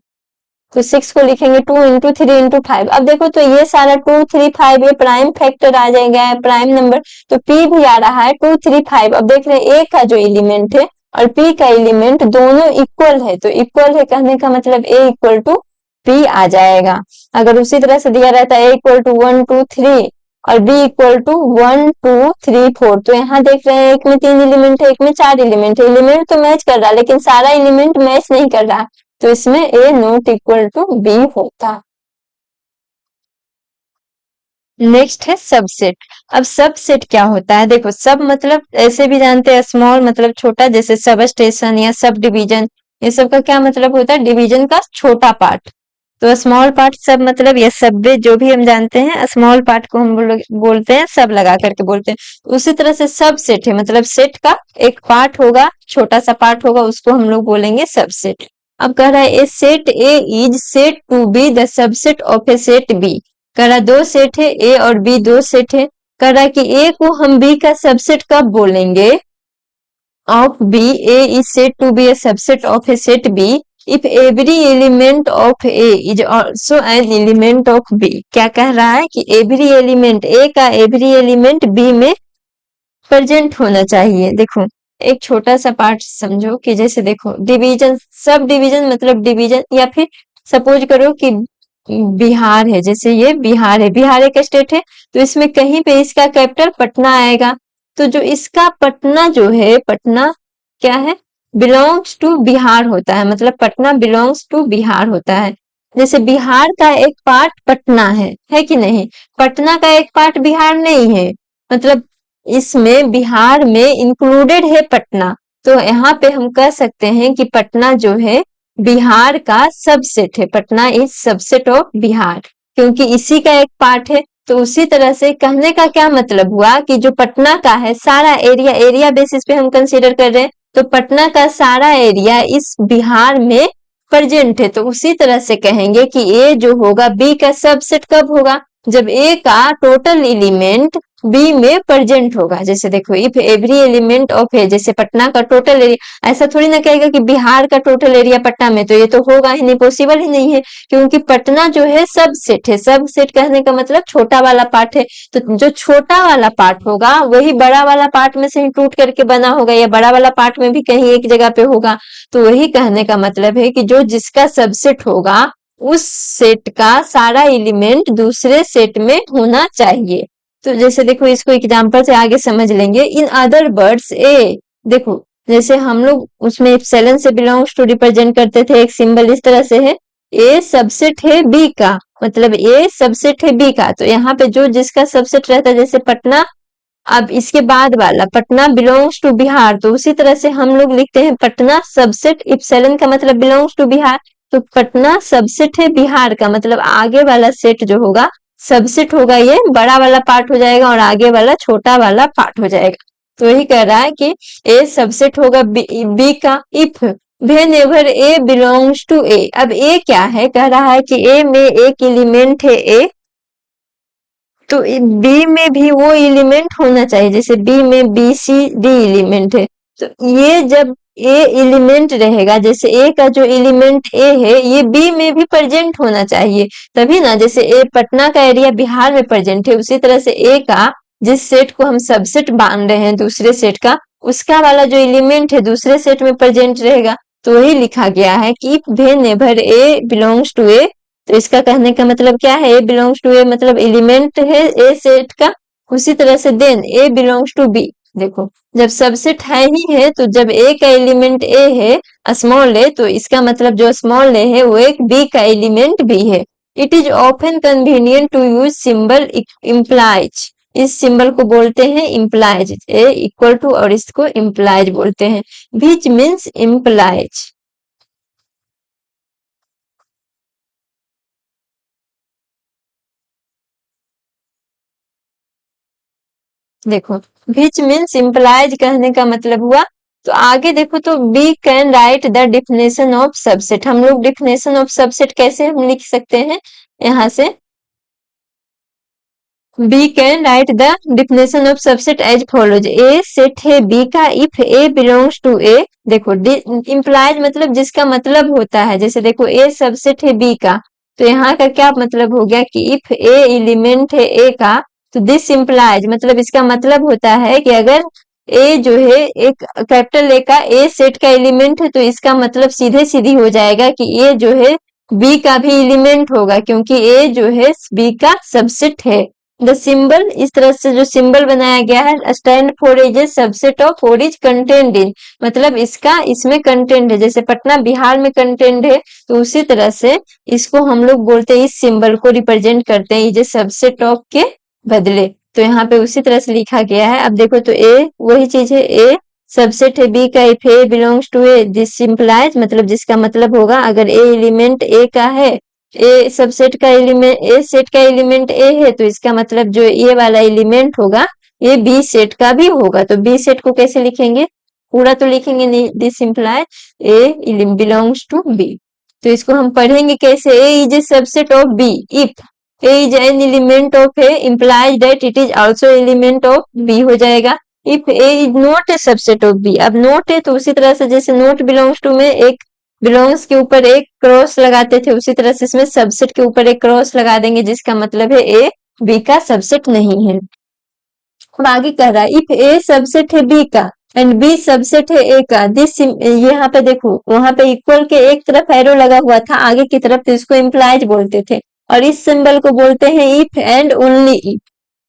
तो 6 को लिखेंगे 2 इंटू 3 इंटू 5। अब देखो तो ये सारा 2 3 5 ये प्राइम फैक्टर आ जाएगा, प्राइम नंबर, तो P भी आ रहा है 2 3 5। अब देख रहे हैं A का जो एलिमेंट है और P का एलिमेंट दोनों इक्वल है, तो इक्वल है कहने का मतलब A इक्वल टू P आ जाएगा। अगर उसी तरह से दिया रहता है A इक्वल टू 1 2 3 और B इक्वल टू 1 2 3 4, तो यहाँ देख रहे हैं एक में 3 एलिमेंट है, एक में 4 एलिमेंट है, एलिमेंट तो मैच कर रहा है लेकिन सारा एलिमेंट मैच नहीं कर रहा, तो इसमें A not equal to B होता। नेक्स्ट है सबसेट। अब सबसेट क्या होता है? देखो सब मतलब ऐसे भी जानते हैं, स्मॉल मतलब छोटा, जैसे सब स्टेशन या सब डिवीजन, ये सब का क्या मतलब होता है? डिवीजन का छोटा पार्ट। तो स्मॉल पार्ट सब मतलब या सब जो भी हम जानते हैं स्मॉल पार्ट को हम लोग बोलते हैं सब लगा करके बोलते हैं। उसी तरह से सब सेट है मतलब सेट का एक पार्ट होगा, छोटा सा पार्ट होगा, उसको हम लोग बोलेंगे सबसेट। अब कह रहा है a set A is said to be the subset of a set B. कह रहा है दो सेट है ए और बी, दो सेट है। कह रहा है कि ए को हम बी का सबसेट कब बोलेंगे of B, A is said to be a subset of a set B if every element of A is also an element of B। क्या कह रहा है कि every element A का every element B में present होना चाहिए। देखो एक छोटा सा पार्ट समझो कि जैसे देखो डिवीजन, सब डिवीजन मतलब डिवीजन, या फिर सपोज करो कि बिहार है, जैसे ये बिहार है, बिहार एक स्टेट है, तो इसमें कहीं पे इसका कैपिटल पटना आएगा। तो जो इसका पटना जो है, पटना क्या है, बिलोंग्स टू बिहार होता है, मतलब पटना बिलोंग्स टू बिहार होता है। जैसे बिहार का एक पार्ट पटना है कि नहीं, पटना का एक पार्ट बिहार नहीं है, मतलब इसमें बिहार में इंक्लूडेड है पटना। तो यहाँ पे हम कह सकते हैं कि पटना जो है बिहार का सबसेट है, Patna is subset of Bihar, क्योंकि इसी का एक पार्ट है। तो उसी तरह से कहने का क्या मतलब हुआ कि जो पटना का है सारा एरिया, एरिया बेसिस पे हम कंसीडर कर रहे हैं, तो पटना का सारा एरिया इस बिहार में प्रेजेंट है। तो उसी तरह से कहेंगे कि ए जो होगा बी का सबसेट कब होगा, जब ए का टोटल एलिमेंट बी में प्रेजेंट होगा। जैसे देखो इफ एवरी एलिमेंट ऑफ ए, जैसे पटना का टोटल एरिया, ऐसा थोड़ी ना कहेगा कि बिहार का टोटल एरिया पटना में, तो ये तो होगा ही नहीं, पॉसिबल ही नहीं है, क्योंकि पटना जो है सब सेट है। सब सेट कहने का मतलब छोटा वाला पार्ट है, तो जो छोटा वाला पार्ट होगा वही बड़ा वाला पार्ट में से ही टूट करके बना होगा, या बड़ा वाला पार्ट में भी कहीं एक जगह पे होगा। तो वही कहने का मतलब है कि जो जिसका सबसेट होगा उस सेट का सारा एलिमेंट दूसरे सेट में होना चाहिए। तो जैसे देखो इसको एग्जांपल से आगे समझ लेंगे। इन अदर वर्ड्स ए, देखो जैसे हम लोग उसमें एप्सिलॉन से बिलोंग्स टू रिप्रेजेंट करते थे, एक सिंबल इस तरह से है, ए सबसेट है बी का, मतलब ए सबसेट है बी का। तो यहाँ पे जो जिसका सबसेट रहता है, जैसे पटना, अब इसके बाद वाला पटना बिलोंग्स टू बिहार, तो उसी तरह से हम लोग लिखते हैं पटना सबसेट इप्सिलॉन का मतलब बिलोंग्स टू बिहार। तो पटना सबसेट है बिहार का, मतलब आगे वाला सेट जो होगा सबसेट होगा, ये बड़ा वाला पार्ट हो जाएगा और आगे वाला छोटा वाला पार्ट हो जाएगा। तो यही कह रहा है कि ए सबसेट होगा बी का if whenever a belongs to A. अब ए क्या है, कह रहा है कि ए में एक एलिमेंट है ए, तो बी में भी वो एलिमेंट होना चाहिए, जैसे बी में बी सी डी एलिमेंट है, तो ये जब ए एलिमेंट रहेगा, जैसे ए का जो एलिमेंट ए है ये बी में भी प्रेजेंट होना चाहिए, तभी ना। जैसे ए पटना का एरिया बिहार में प्रेजेंट है, उसी तरह से ए का जिस सेट को हम सबसेट मान रहे हैं दूसरे सेट का, उसका वाला जो एलिमेंट है दूसरे सेट में प्रेजेंट रहेगा। तो वही लिखा गया है कि whenever a belongs to A, तो इसका कहने का मतलब क्या है, ए बिलोंग्स टू ए मतलब एलिमेंट है ए सेट का, उसी तरह से then A belongs to B. देखो जब सबसेट है ही है, तो जब ए का एलिमेंट ए है स्मॉल ए, तो इसका मतलब जो स्मॉल ए है वो एक बी का एलिमेंट भी है। It is often convenient to use symbol implies, इस सिंबल को बोलते हैं इम्प्लाइज, ए इक्वल टू और इसको इम्प्लाइज बोलते हैं, विच मीन्स इम्प्लाइज। देखो विच मीन्स इम्प्लाइज कहने का मतलब हुआ। तो आगे देखो तो we can write the definition of subset, हम लोग डिफिनेशन ऑफ सबसेट कैसे हम लिख सकते हैं, यहाँ से we can write the definition of subset as follows. A set है बी का if a belongs to A. देखो इम्प्लाइज मतलब जिसका मतलब होता है, जैसे देखो ए सबसेट है बी का, तो यहाँ का क्या मतलब हो गया कि इफ ए एलिमेंट है ए का, तो दिस इम्प्लाइज मतलब इसका मतलब होता है कि अगर ए जो है एक कैपिटल ए का ए सेट का एलिमेंट है, तो इसका मतलब सीधे सीधी हो जाएगा कि ए जो है बी का भी एलिमेंट होगा, क्योंकि ए जो है बी का सबसेट है। द सिंबल, इस तरह से जो सिंबल बनाया गया है, stand for is a subset of और इज कंटेंट इन, मतलब इसका इसमें कंटेंट है, जैसे पटना बिहार में कंटेंट है, तो उसी तरह से इसको हम लोग बोलते हैं, इस सिंबल को रिप्रेजेंट करते हैं इज ए सबसेट ऑफ के बदले। तो यहाँ पे उसी तरह से लिखा गया है। अब देखो तो ए वही चीज है, ए सबसेट है बी का if a belongs to A, this implies मतलब जिसका मतलब होगा अगर ए एलिमेंट ए का है ए सबसेट का एलिमेंट, ए सेट का एलिमेंट ए है, तो इसका मतलब जो ए वाला एलिमेंट होगा ये बी सेट का भी होगा। तो बी सेट को कैसे लिखेंगे, पूरा तो लिखेंगे नहीं, this imply a belongs to B. तो इसको हम पढ़ेंगे कैसे, A is a subset of B if A is an element of A implies that it is also element of B हो जाएगा। If A is not a subset of B, अब not है तो उसी तरह से जैसे नॉट बिलोंग्स टू में एक बिलोंग्स के ऊपर एक क्रॉस लगाते थे, उसी तरह से इसमें सबसेट के ऊपर एक क्रॉस लगा देंगे, जिसका मतलब है ए बी का सबसेट नहीं है। अब आगे कह रहा है इफ ए सबसेट है बी का एंड बी सबसेट है ए का, दिस यहाँ पे देखो वहां पे इक्वल के एक तरफ एरो लगा हुआ था आगे की तरफ, तो इसको इम्प्लाइज बोलते थे, और इस सिंबल को बोलते हैं इफ एंड ओनली इफ।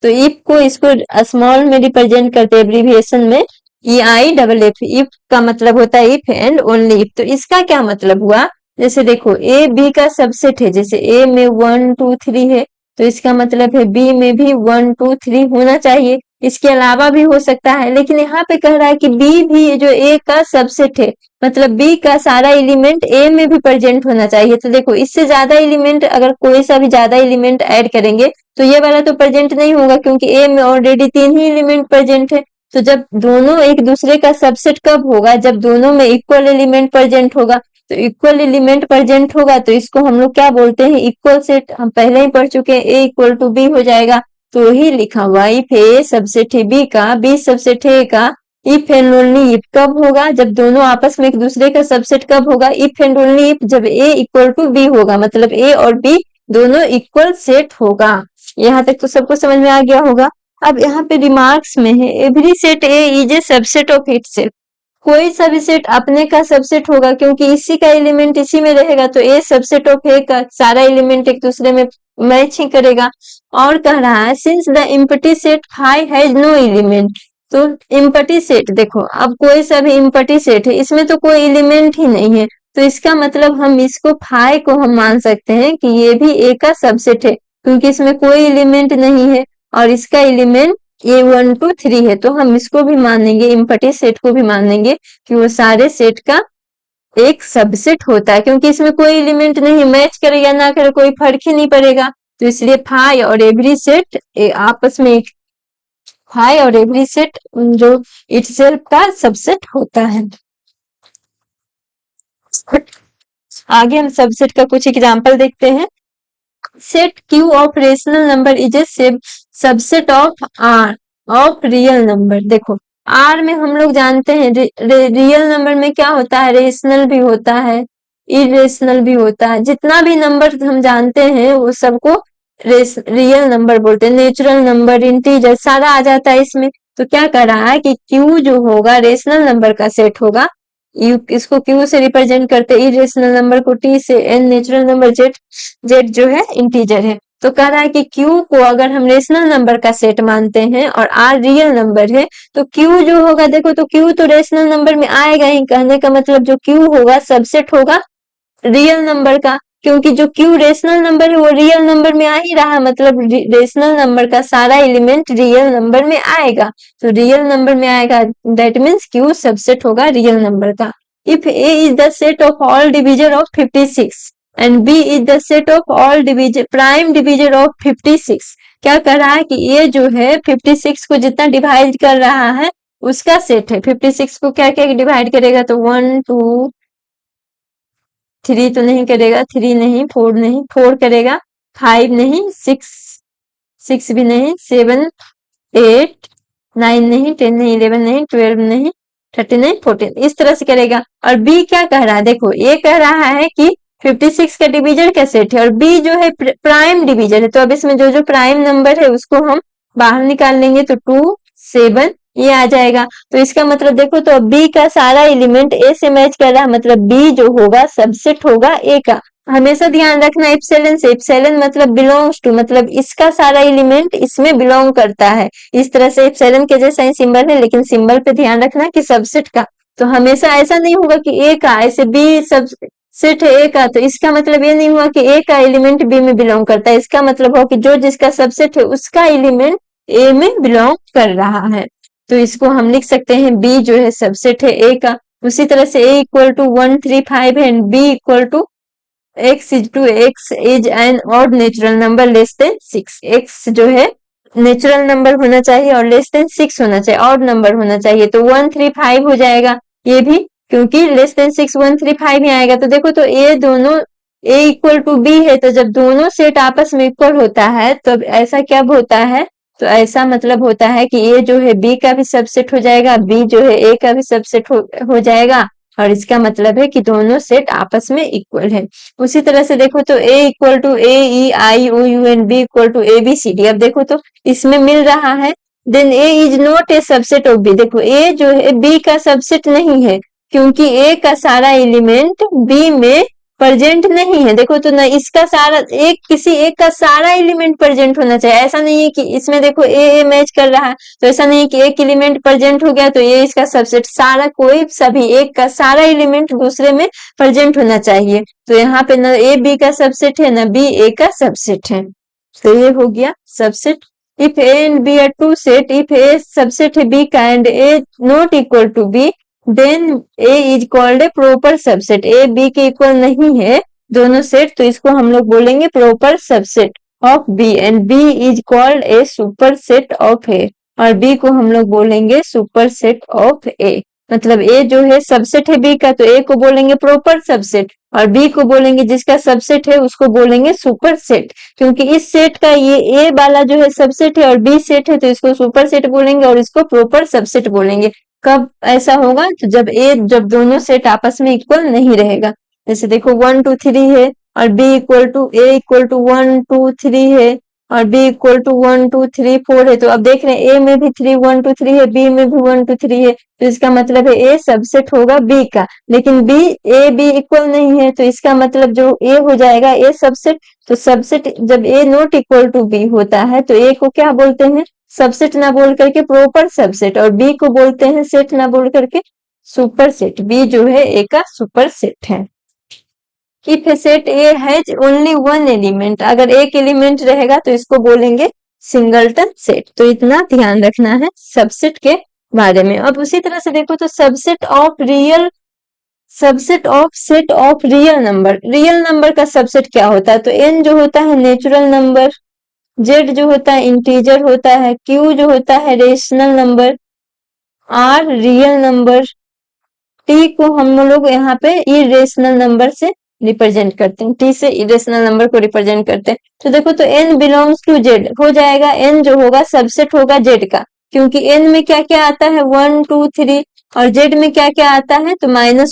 तो इफ को इसको स्मॉल में रिप्रेजेंट करते हैं एब्रीविएशन में ई आई डबल एफ, इफ का मतलब होता है इफ एंड ओनली इफ। तो इसका क्या मतलब हुआ, जैसे देखो ए बी का सबसेट है, जैसे ए में 1 2 3 है, तो इसका मतलब है बी में भी 1 2 3 होना चाहिए, इसके अलावा भी हो सकता है, लेकिन यहाँ पे कह रहा है कि बी भी जो ए का सबसेट है, मतलब बी का सारा एलिमेंट ए में भी प्रेजेंट होना चाहिए। तो देखो इससे ज्यादा एलिमेंट, अगर कोई सा भी ज्यादा एलिमेंट ऐड करेंगे तो ये वाला तो प्रेजेंट नहीं होगा, क्योंकि ए में ऑलरेडी 3 ही एलिमेंट प्रेजेंट है। तो जब दोनों एक दूसरे का सबसेट कब होगा, जब दोनों में इक्वल एलिमेंट प्रेजेंट होगा। तो इक्वल एलिमेंट प्रेजेंट होगा तो इसको हम लोग क्या बोलते हैं, इक्वल सेट, हम पहले ही पढ़ चुके हैं, ए इक्वल टू बी हो जाएगा। तो ही लिखा हुआ इफ ए सबसेट है बी का, बी सबसेट है ए का, इफ एंड ओनली इफ कब होगा, जब दोनों आपस में एक दूसरे का सबसेट कब होगा, इफ एंड ओनली इफ जब ए इक्वल टू बी होगा, मतलब ए और बी दोनों इक्वल सेट होगा। यहाँ तक तो सबको समझ में आ गया होगा। अब यहाँ पे रिमार्क्स में है every set A is a subset of itself, कोई सा भी सेट अपने का सबसेट होगा, क्योंकि इसी का एलिमेंट इसी में रहेगा, तो ए सबसेट ऑफ ए का सारा एलिमेंट एक दूसरे में मैच ही करेगा। और कह रहा है since the empty set phi has no element, तो इम्पटी सेट देखो, अब कोई सा भी इम्पटी सेट है, इसमें तो कोई एलिमेंट ही नहीं है, तो इसका मतलब हम इसको फाई को हम मान सकते हैं कि ये भी ए का सबसेट है, क्योंकि इसमें कोई एलिमेंट नहीं है और इसका एलिमेंट ए 1 2 3 है, तो हम इसको भी मानेंगे, इम्पटी सेट को भी मानेंगे कि वो सारे सेट का एक सबसेट होता है, क्योंकि इसमें कोई एलिमेंट नहीं, मैच करे या ना करे कोई फर्क ही नहीं पड़ेगा। तो इसलिए फाई और एवरी सेट आपस में एक फाई और एवरी सेट जो इटसेल्फ का सबसेट होता है। आगे हम सबसेट का कुछ एग्जांपल देखते हैं। Set Q of rational number is a subset of R of real number. देखो आर में हम लोग जानते हैं रियल नंबर में क्या होता है, रेशनल भी होता है, इरेशनल भी होता है, जितना भी नंबर हम जानते हैं वो सबको रियल नंबर बोलते हैं, नेचुरल नंबर, इंटीजर सारा आ जाता है इसमें। तो क्या कर रहा है कि क्यू जो होगा रेशनल नंबर का सेट होगा, यू इसको क्यू से रिप्रेजेंट करते हैं, इरेशनल नंबर को टी से, N natural number, Z Z जो है इंटीजर है। तो कह रहा है कि क्यू को अगर हम रेशनल नंबर का सेट मानते हैं और आर रियल नंबर है, तो क्यू जो होगा देखो, तो क्यू तो रेशनल नंबर में आएगा ही, कहने का मतलब जो क्यू होगा सबसेट होगा रियल नंबर का, क्योंकि जो क्यू रेशनल नंबर है वो रियल नंबर में आ ही रहा, मतलब रेशनल नंबर का सारा एलिमेंट रियल नंबर में आएगा, तो रियल नंबर में आएगा, दैट मीन्स क्यू सबसेट होगा रियल नंबर का। If A is the set of all divisor of 56 and B is the set of all divisor prime divisor of 56, क्या कर रहा है कि ये जो है 56 को जितना डिवाइड कर रहा है उसका सेट है। 56 को क्या क्या डिवाइड करेगा, तो 1 2 3 तो नहीं करेगा, 3 नहीं, 4 नहीं, 4 करेगा, 5 नहीं, 6 भी नहीं, 7 8 9 नहीं, 10 नहीं, 11 नहीं, 12 नहीं, 13 नहीं, 14 इस तरह से करेगा। और बी क्या कह रहा है, देखो ये कह रहा है कि 56 का डिविजर का सेट है और बी जो है प्राइम डिविजर है, तो अब इसमें जो जो प्राइम नंबर है उसको हम बाहर निकाल लेंगे, तो 2 7 ये आ जाएगा। तो इसका मतलब देखो, तो बी का सारा एलिमेंट ए से मैच कर रहा है, मतलब बी जो होगा सबसेट होगा ए का। हमेशा ध्यान रखना एप्सिलॉन से, एप्सिलॉन मतलब बिलोंग्स टू, मतलब इसका सारा एलिमेंट इसमें बिलोंग करता है, इस तरह से एप्सिलॉन के जैसा ही सिंबल है, लेकिन सिंबल पे ध्यान रखना कि सबसेट का। तो हमेशा ऐसा नहीं होगा कि ए का, ऐसे बी सबसेट है ए का, तो इसका मतलब ये नहीं हुआ कि ए का एलिमेंट बी में बिलोंग करता है, इसका मतलब हो कि जो जिसका सबसेट है उसका एलिमेंट ए में बिलोंग कर रहा है। तो इसको हम लिख सकते हैं बी जो है सबसेट है ए का। उसी तरह से A equal to 1 3 5 and B equal to x is to x is an odd natural number less than 6। x जो है नेचुरल नंबर होना चाहिए और लेस देन 6 होना चाहिए, ऑड नंबर होना चाहिए। तो 135 हो जाएगा ये भी, क्योंकि लेस देन 6 135 ही आएगा। तो देखो तो ये दोनों a इक्वल टू b है, तो जब दोनों सेट आपस में इक्वल होता है तो ऐसा क्या होता है, तो ऐसा मतलब होता है कि a जो है b का भी सबसेट हो जाएगा, b जो है a का भी सबसेट हो जाएगा, और इसका मतलब है कि दोनों सेट आपस में इक्वल है। उसी तरह से देखो तो a equal to a e i o u n b equal to a b c d। अब देखो तो इसमें मिल रहा है, then a is not a subset of b। देखो a जो है b का सबसेट नहीं है, क्योंकि a का सारा एलिमेंट b में प्रेजेंट नहीं है। देखो तो ना, इसका सारा एक किसी एक का सारा एलिमेंट प्रेजेंट होना चाहिए। ऐसा नहीं है कि इसमें देखो ए मैच कर रहा है, तो ऐसा नहीं है कि एक एलिमेंट प्रेजेंट हो गया तो ये इसका सबसेट, सारा कोई सभी एक का सारा एलिमेंट दूसरे में प्रेजेंट होना चाहिए। तो यहाँ पे ना ए बी का सबसेट है ना बी ए का सबसेट है, तो ये हो गया subset. If A and B are two set, if A subset है बी का and A not equal to B, then A is called a proper subset. A B के इक्वल नहीं है दोनों सेट, तो इसको हम लोग बोलेंगे proper subset of B, and B is called a superset of A, और बी को हम लोग बोलेंगे सुपर सेट ऑफ ए। मतलब ए जो है सबसेट है बी का, तो ए को बोलेंगे प्रॉपर सबसेट, और बी को बोलेंगे जिसका सबसेट है उसको बोलेंगे सुपर सेट। क्योंकि इस सेट का ये ए वाला जो है सबसेट है और बी सेट है, तो इसको सुपर सेट बोलेंगे और इसको प्रॉपर सबसेट बोलेंगे। कब ऐसा होगा, तो जब दोनों सेट आपस में इक्वल नहीं रहेगा। जैसे देखो 1 2 3 है और B equal to A equal to 1 2 3 है, और बी इक्वल टू 1 2 3 4 है। तो अब देख रहे हैं ए में भी 3 1 2 3 है, बी में भी 1 2 3 है, तो इसका मतलब है ए सबसेट होगा बी का। लेकिन बी ए बी इक्वल नहीं है, तो इसका मतलब जो ए हो जाएगा ए सबसेट। तो सबसेट जब ए नॉट इक्वल टू बी होता है तो ए को क्या बोलते हैं, सबसेट ना बोल करके प्रॉपर सबसेट, और बी को बोलते हैं सेट ना बोल करके सुपर सेट। बी जो है ए का सुपर सेट है। If A set A has only one element, अगर एक एलिमेंट रहेगा तो इसको बोलेंगे सिंगलटन सेट। तो इतना ध्यान रखना है सबसेट के बारे में। अब उसी तरह से देखो तो subset of set of real number. Real number का सबसेट क्या होता है, तो एन जो होता है नेचुरल नंबर, जेड जो होता है इंटीजर होता है, क्यू जो होता है rational number, R real number, T को हम लोग यहाँ पे इरेशनल नंबर से रिप्रेजेंट करते हैं, टी से इरेशनल नंबर को रिप्रेजेंट करते हैं। तो देखो तो n बिलोंग्स टू जेड हो जाएगा, n जो होगा सबसेट होगा जेड का, क्योंकि n में क्या क्या आता है 1 2 3, और जेड में क्या क्या आता है तो -1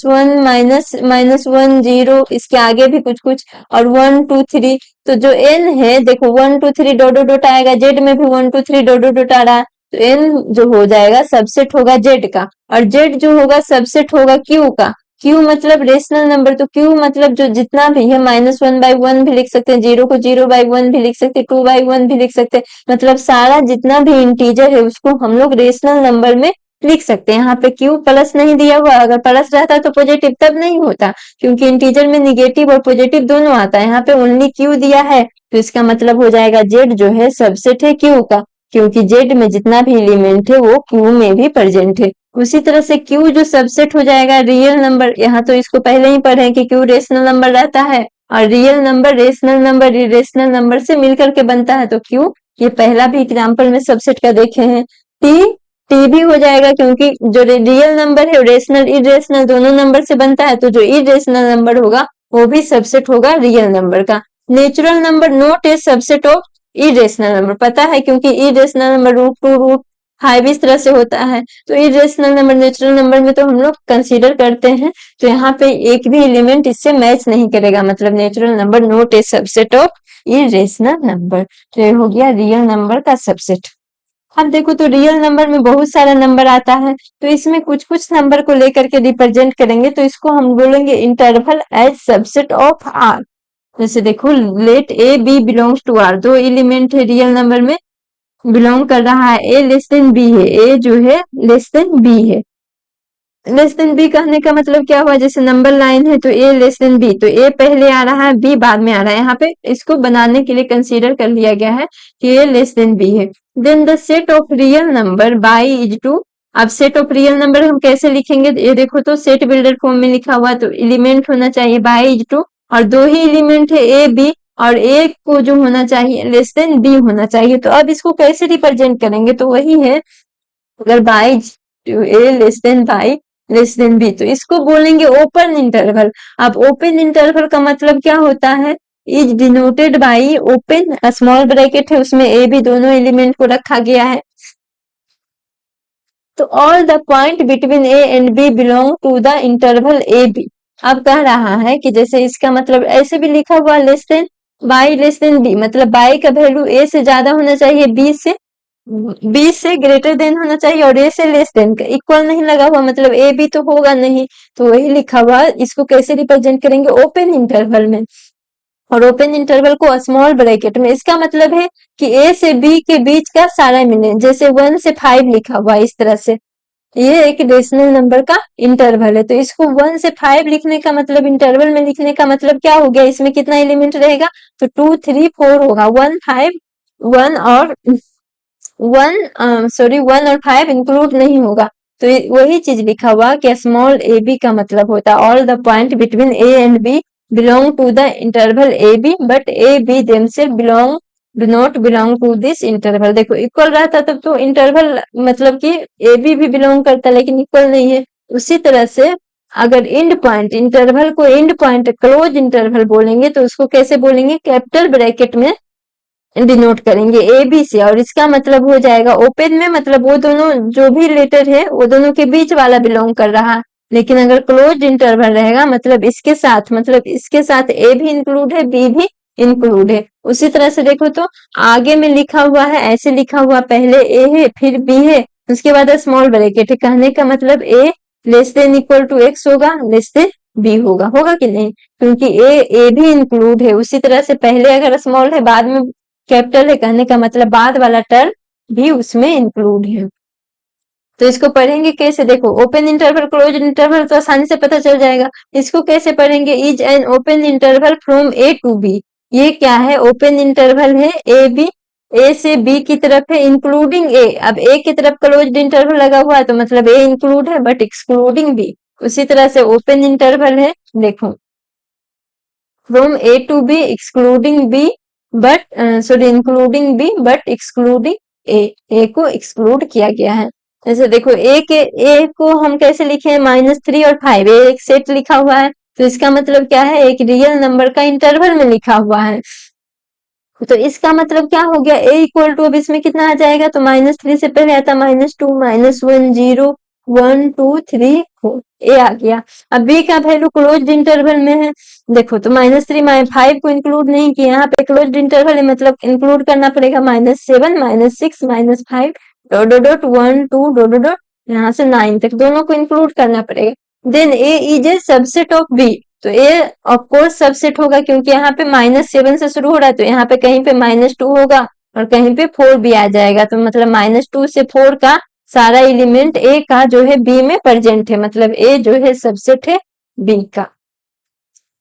-1 0, इसके आगे भी कुछ कुछ, और 1 2 3। तो जो n है देखो 1 2 3 डॉट डॉट आएगा, जेड में भी 1 2 3 डॉट डॉट आ रहा है, तो n जो हो जाएगा सबसेट होगा जेड का, और जेड जो होगा सबसेट होगा क्यू का। क्यू मतलब रेशनल नंबर, तो क्यू मतलब जो जितना भी है -1/1 भी लिख सकते हैं, 0 को 0/1 भी लिख सकते हैं, 2/1 भी लिख सकते हैं, मतलब सारा जितना भी इंटीजर है उसको हम लोग रेशनल नंबर में लिख सकते हैं। यहाँ पे क्यू प्लस नहीं दिया हुआ, अगर प्लस रहता तो पॉजिटिव तब नहीं होता, क्योंकि इंटीजर में निगेटिव और पॉजिटिव दोनों आता है। यहाँ पे ओनली क्यू दिया है, तो इसका मतलब हो जाएगा जेड जो है सबसेट है क्यू का, क्योंकि जेड में जितना भी एलिमेंट है वो क्यू में भी प्रेजेंट है। उसी तरह से क्यू जो सबसेट हो जाएगा रियल नंबर, यहाँ तो इसको पहले ही पढ़े कि क्यू रेशनल नंबर रहता है और real number rational number irrational number से मिलकर के बनता है, तो क्यू ये पहला भी एग्जाम्पल में सबसेट का देखे हैं। टी टी भी हो जाएगा, क्योंकि जो रियल नंबर है रेशनल इरेशनल दोनों नंबर से बनता है, तो जो इरेशनल नंबर होगा वो भी सबसेट होगा रियल नंबर का। Natural number not a subset of irrational number, पता है, क्योंकि इरेशनल नंबर √2 √5 इस तरह से होता है, तो इरेशनल नंबर नेचुरल नंबर में तो हम लोग कंसीडर करते हैं, तो यहाँ पे एक भी एलिमेंट इससे मैच नहीं करेगा, मतलब natural number not a subset of irrational number. तो ये हो गया रियल नंबर का सबसेट। अब देखो तो रियल नंबर में बहुत सारा नंबर आता है, तो इसमें कुछ कुछ नंबर को लेकर के रिप्रेजेंट करेंगे, तो इसको हम बोलेंगे interval as subset of R. जैसे देखो let A b belongs to R, दो एलिमेंट है रियल नंबर में, बिलोंग कर रहा है, ए लेस देन बी है, ए जो है लेस देन बी है। लेस देन बी कहने का मतलब क्या हुआ, जैसे नंबर लाइन है तो ए लेस देन बी, तो ए पहले आ रहा है बी बाद में आ रहा है, यहाँ पे इसको बनाने के लिए कंसीडर कर लिया गया है कि ए लेस देन बी है। Then the set of real number y is to. अब सेट ऑफ रियल नंबर हम कैसे लिखेंगे, ये देखो तो सेट बिल्डर फॉर्म में लिखा हुआ, तो एलिमेंट होना चाहिए बाई इज टू और दो ही एलिमेंट है ए बी, और ए को जो होना चाहिए लेस देन बी होना चाहिए। तो अब इसको कैसे रिप्रेजेंट करेंगे, तो वही है, अगर y to a less than y less than b, तो इसको बोलेंगे ओपन इंटरवल। अब ओपन इंटरवल का मतलब क्या होता है, is denoted by open small bracket है, उसमें ए बी दोनों एलिमेंट को रखा गया है। तो all the point between a and b belong to the interval a b. अब कह रहा है कि जैसे इसका मतलब ऐसे भी लिखा हुआ less than y less than b, मतलब बाई का वैल्यू ए से ज्यादा होना चाहिए, बी से ग्रेटर देन होना चाहिए, और ए से लेस देन का इक्वल नहीं लगा हुआ, मतलब ए बी तो होगा नहीं। तो वही लिखा हुआ, इसको कैसे रिप्रेजेंट करेंगे, ओपन इंटरवल में, और ओपन इंटरवल को स्मॉल ब्रैकेट में। इसका मतलब है कि ए से बी के बीच का सारा मिले, जैसे 1 से 5 लिखा हुआ है इस तरह से, ये एक रेशनल नंबर का इंटरवल है। तो इसको 1 से 5 लिखने का मतलब, इंटरवल में लिखने का मतलब क्या हो गया, इसमें कितना एलिमेंट रहेगा, तो 2 3 4 होगा, 1 5 1 और 1 और 5 इंक्लूड नहीं होगा। तो वही चीज लिखा हुआ कि स्मॉल ए बी का मतलब होता है all the point between a and b belong to the interval a b, but a b themselves belong do not belong to this interval. देखो इक्वल रहता तब तो इंटरवल मतलब कि ए बी भी बिलोंग करता, लेकिन इक्वल नहीं है। उसी तरह से अगर एंड पॉइंट, इंटरवल को एंड पॉइंट क्लोज इंटरवल बोलेंगे, तो उसको कैसे बोलेंगे, कैपिटल ब्रैकेट में डिनोट करेंगे ए बी से, और इसका मतलब हो जाएगा ओपन में, मतलब वो दोनों जो भी लेटर है वो दोनों के बीच वाला बिलोंग कर रहा है। लेकिन अगर क्लोज इंटरवल रहेगा, मतलब इसके साथ ए भी इंक्लूड है, बी भी इंक्लूड है। उसी तरह से देखो तो आगे में लिखा हुआ है, ऐसे लिखा हुआ, पहले ए है फिर बी है, उसके बाद स्मॉल ब्रैकेट है, कहने का मतलब a less than equal to x होगा, लेस देन बी होगा कि नहीं, क्योंकि ए भी इंक्लूड है। उसी तरह से पहले अगर स्मॉल है बाद में कैपिटल है, कहने का मतलब बाद वाला टर्म भी उसमें इंक्लूड है। तो इसको पढ़ेंगे कैसे, देखो ओपन इंटरवल क्लोज इंटरवल तो आसानी से पता चल जाएगा। इसको कैसे पढ़ेंगे, is an open interval from a to b. ये क्या है, ओपन इंटरवल है ए बी, ए से बी की तरफ है इंक्लूडिंग ए। अब ए की तरफ क्लोज इंटरवल लगा हुआ है तो मतलब ए इंक्लूड है बट एक्सक्लूडिंग बी। उसी तरह से ओपन इंटरवल है, देखो from a to b excluding b but including b but excluding a को एक्सक्लूड किया गया है। जैसे देखो ए को हम कैसे लिखे हैं, -3 और 5, एक सेट लिखा हुआ है, तो इसका मतलब क्या है, एक रियल नंबर का इंटरवल में लिखा हुआ है। तो इसका मतलब क्या हो गया, ए इक्वल टू, अब इसमें कितना आ जाएगा, तो -3 से पहले आता -2 -1 0 1 2 3 4, ए आ गया। अब बी का वैल्यू क्लोज्ड इंटरवल में है, देखो तो -3 5 को इंक्लूड नहीं किया, यहाँ पे क्लोज्ड इंटरवल है मतलब इंक्लूड करना पड़ेगा -7 -6 -5 dot dot dot 1 2 dot dot dot यहाँ से 9 तक दोनों को इंक्लूड करना पड़ेगा। Then A is a subset of B, तो ए ऑफ कोर्स सबसेट होगा क्योंकि यहाँ पे -7 से शुरू हो रहा है, तो यहाँ पे कहीं पे -2 होगा और कहीं पे 4 भी आ जाएगा, तो मतलब -2 से 4 का सारा एलिमेंट ए का जो है बी में प्रेजेंट है, मतलब ए जो है सबसेट है बी का।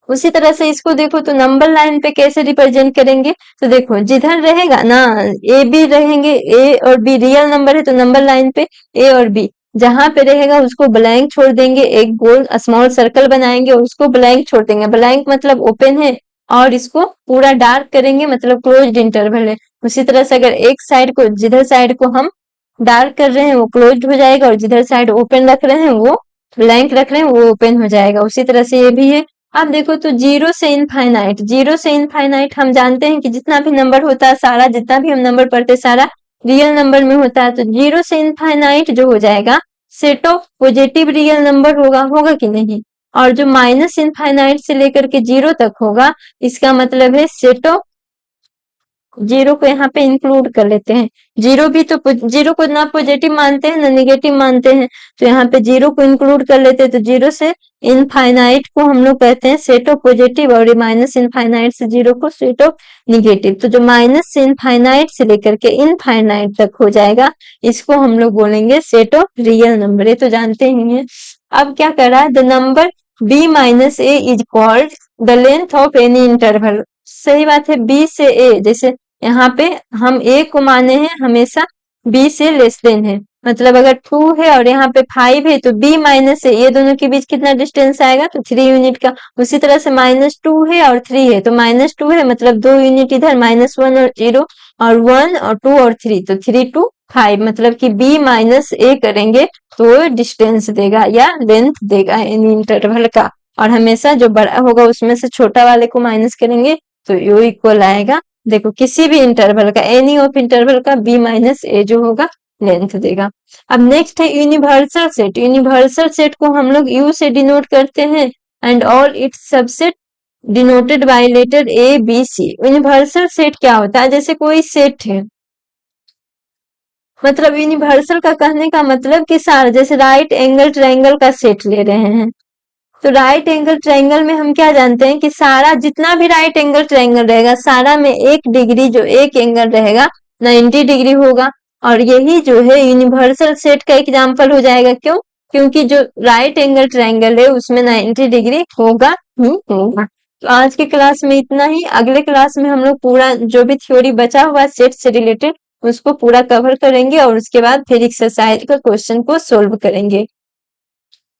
उसी तरह से इसको देखो तो नंबर लाइन पे कैसे रिप्रेजेंट करेंगे, तो देखो जिधर रहेगा ना ए बी रहेंगे, ए और बी रियल नंबर है तो नंबर लाइन पे ए और बी जहां पे रहेगा उसको ब्लैंक छोड़ देंगे, एक गोल स्मॉल सर्कल बनाएंगे और उसको ब्लैंक छोड़ देंगे। ब्लैंक मतलब ओपन है, और इसको पूरा डार्क करेंगे मतलब क्लोज्ड इंटरवल है। उसी तरह से अगर एक साइड को, जिधर साइड को हम डार्क कर रहे हैं वो क्लोज्ड हो जाएगा, और जिधर साइड ओपन रख रहे हैं वो ब्लैंक रख रहे हैं वो ओपन हो जाएगा। उसी तरह से ये भी है। अब देखो तो जीरो से इनफाइनाइट हम जानते हैं कि जितना भी नंबर होता है सारा, जितना भी हम नंबर पढ़ते हैं सारा रियल नंबर में होता है। तो जीरो से इनफाइनाइट जो हो जाएगा set of positive real number होगा कि नहीं, और जो माइनस इनफाइनाइट से लेकर के जीरो तक होगा इसका मतलब है सेट ऑफ, जीरो को यहाँ पे इंक्लूड कर लेते हैं। जीरो भी तो, जीरो को ना पॉजिटिव मानते हैं ना निगेटिव मानते हैं, तो यहाँ पे जीरो को इंक्लूड कर लेते हैं। तो जीरो से इनफाइनाइट को हम लोग कहते हैं सेट ऑफ पॉजिटिव, और माइनस इनफाइनाइट से जीरो को सेट ऑफ निगेटिव। तो जो माइनस से इनफाइनाइट से लेकर के इनफाइनाइट तक हो जाएगा इसको हम लोग बोलेंगे सेट ऑफ रियल नंबर। ये तो जानते ही हैं। अब क्या कर रहा है, the number b minus A is called the length of any interval. सही बात है, b से a, जैसे यहाँ पे हम a को माने हैं हमेशा b से लेस देन है, मतलब अगर 2 है और यहाँ पे 5 है तो b माइनस है, ये दोनों के बीच कितना डिस्टेंस आएगा, तो 3 यूनिट का। उसी तरह से -2 है और 3 है तो -2 है मतलब 2 यूनिट इधर, -1 और 0 और 1 और 2 और 3, तो 3 2 5, मतलब कि b माइनस a करेंगे तो डिस्टेंस देगा या लेंथ देगा इन इंटरवल का। और हमेशा जो बड़ा होगा उसमें से छोटा वाले को माइनस करेंगे तो u इक्वल आएगा, देखो किसी भी इंटरवल का, एनी ऑफ इंटरवल का b माइनस a जो होगा लेंथ देगा। अब नेक्स्ट है यूनिवर्सल सेट। यूनिवर्सल सेट को हम लोग u से डिनोट करते हैं and all its subset denoted by letter a b c। Universal set क्या होता है, जैसे कोई सेट है, मतलब यूनिवर्सल का कहने का मतलब कि सारा, जैसे राइट एंगल ट्रायंगल का सेट ले रहे हैं, तो राइट एंगल ट्रायंगल में हम क्या जानते हैं कि सारा जितना भी राइट एंगल ट्रायंगल रहेगा सारा में एक डिग्री, जो एक एंगल रहेगा 90 डिग्री होगा। और यही जो है यूनिवर्सल सेट का एग्जांपल हो जाएगा, क्यों, क्योंकि जो राइट एंगल ट्रायंगल है उसमें 90 डिग्री होगा ही होगा। तो आज के क्लास में इतना ही, अगले क्लास में हम लोग पूरा जो भी थ्योरी बचा हुआ सेट से रिलेटेड उसको पूरा कवर करेंगे और उसके बाद फिर एक्सरसाइज का क्वेश्चन को सोल्व करेंगे।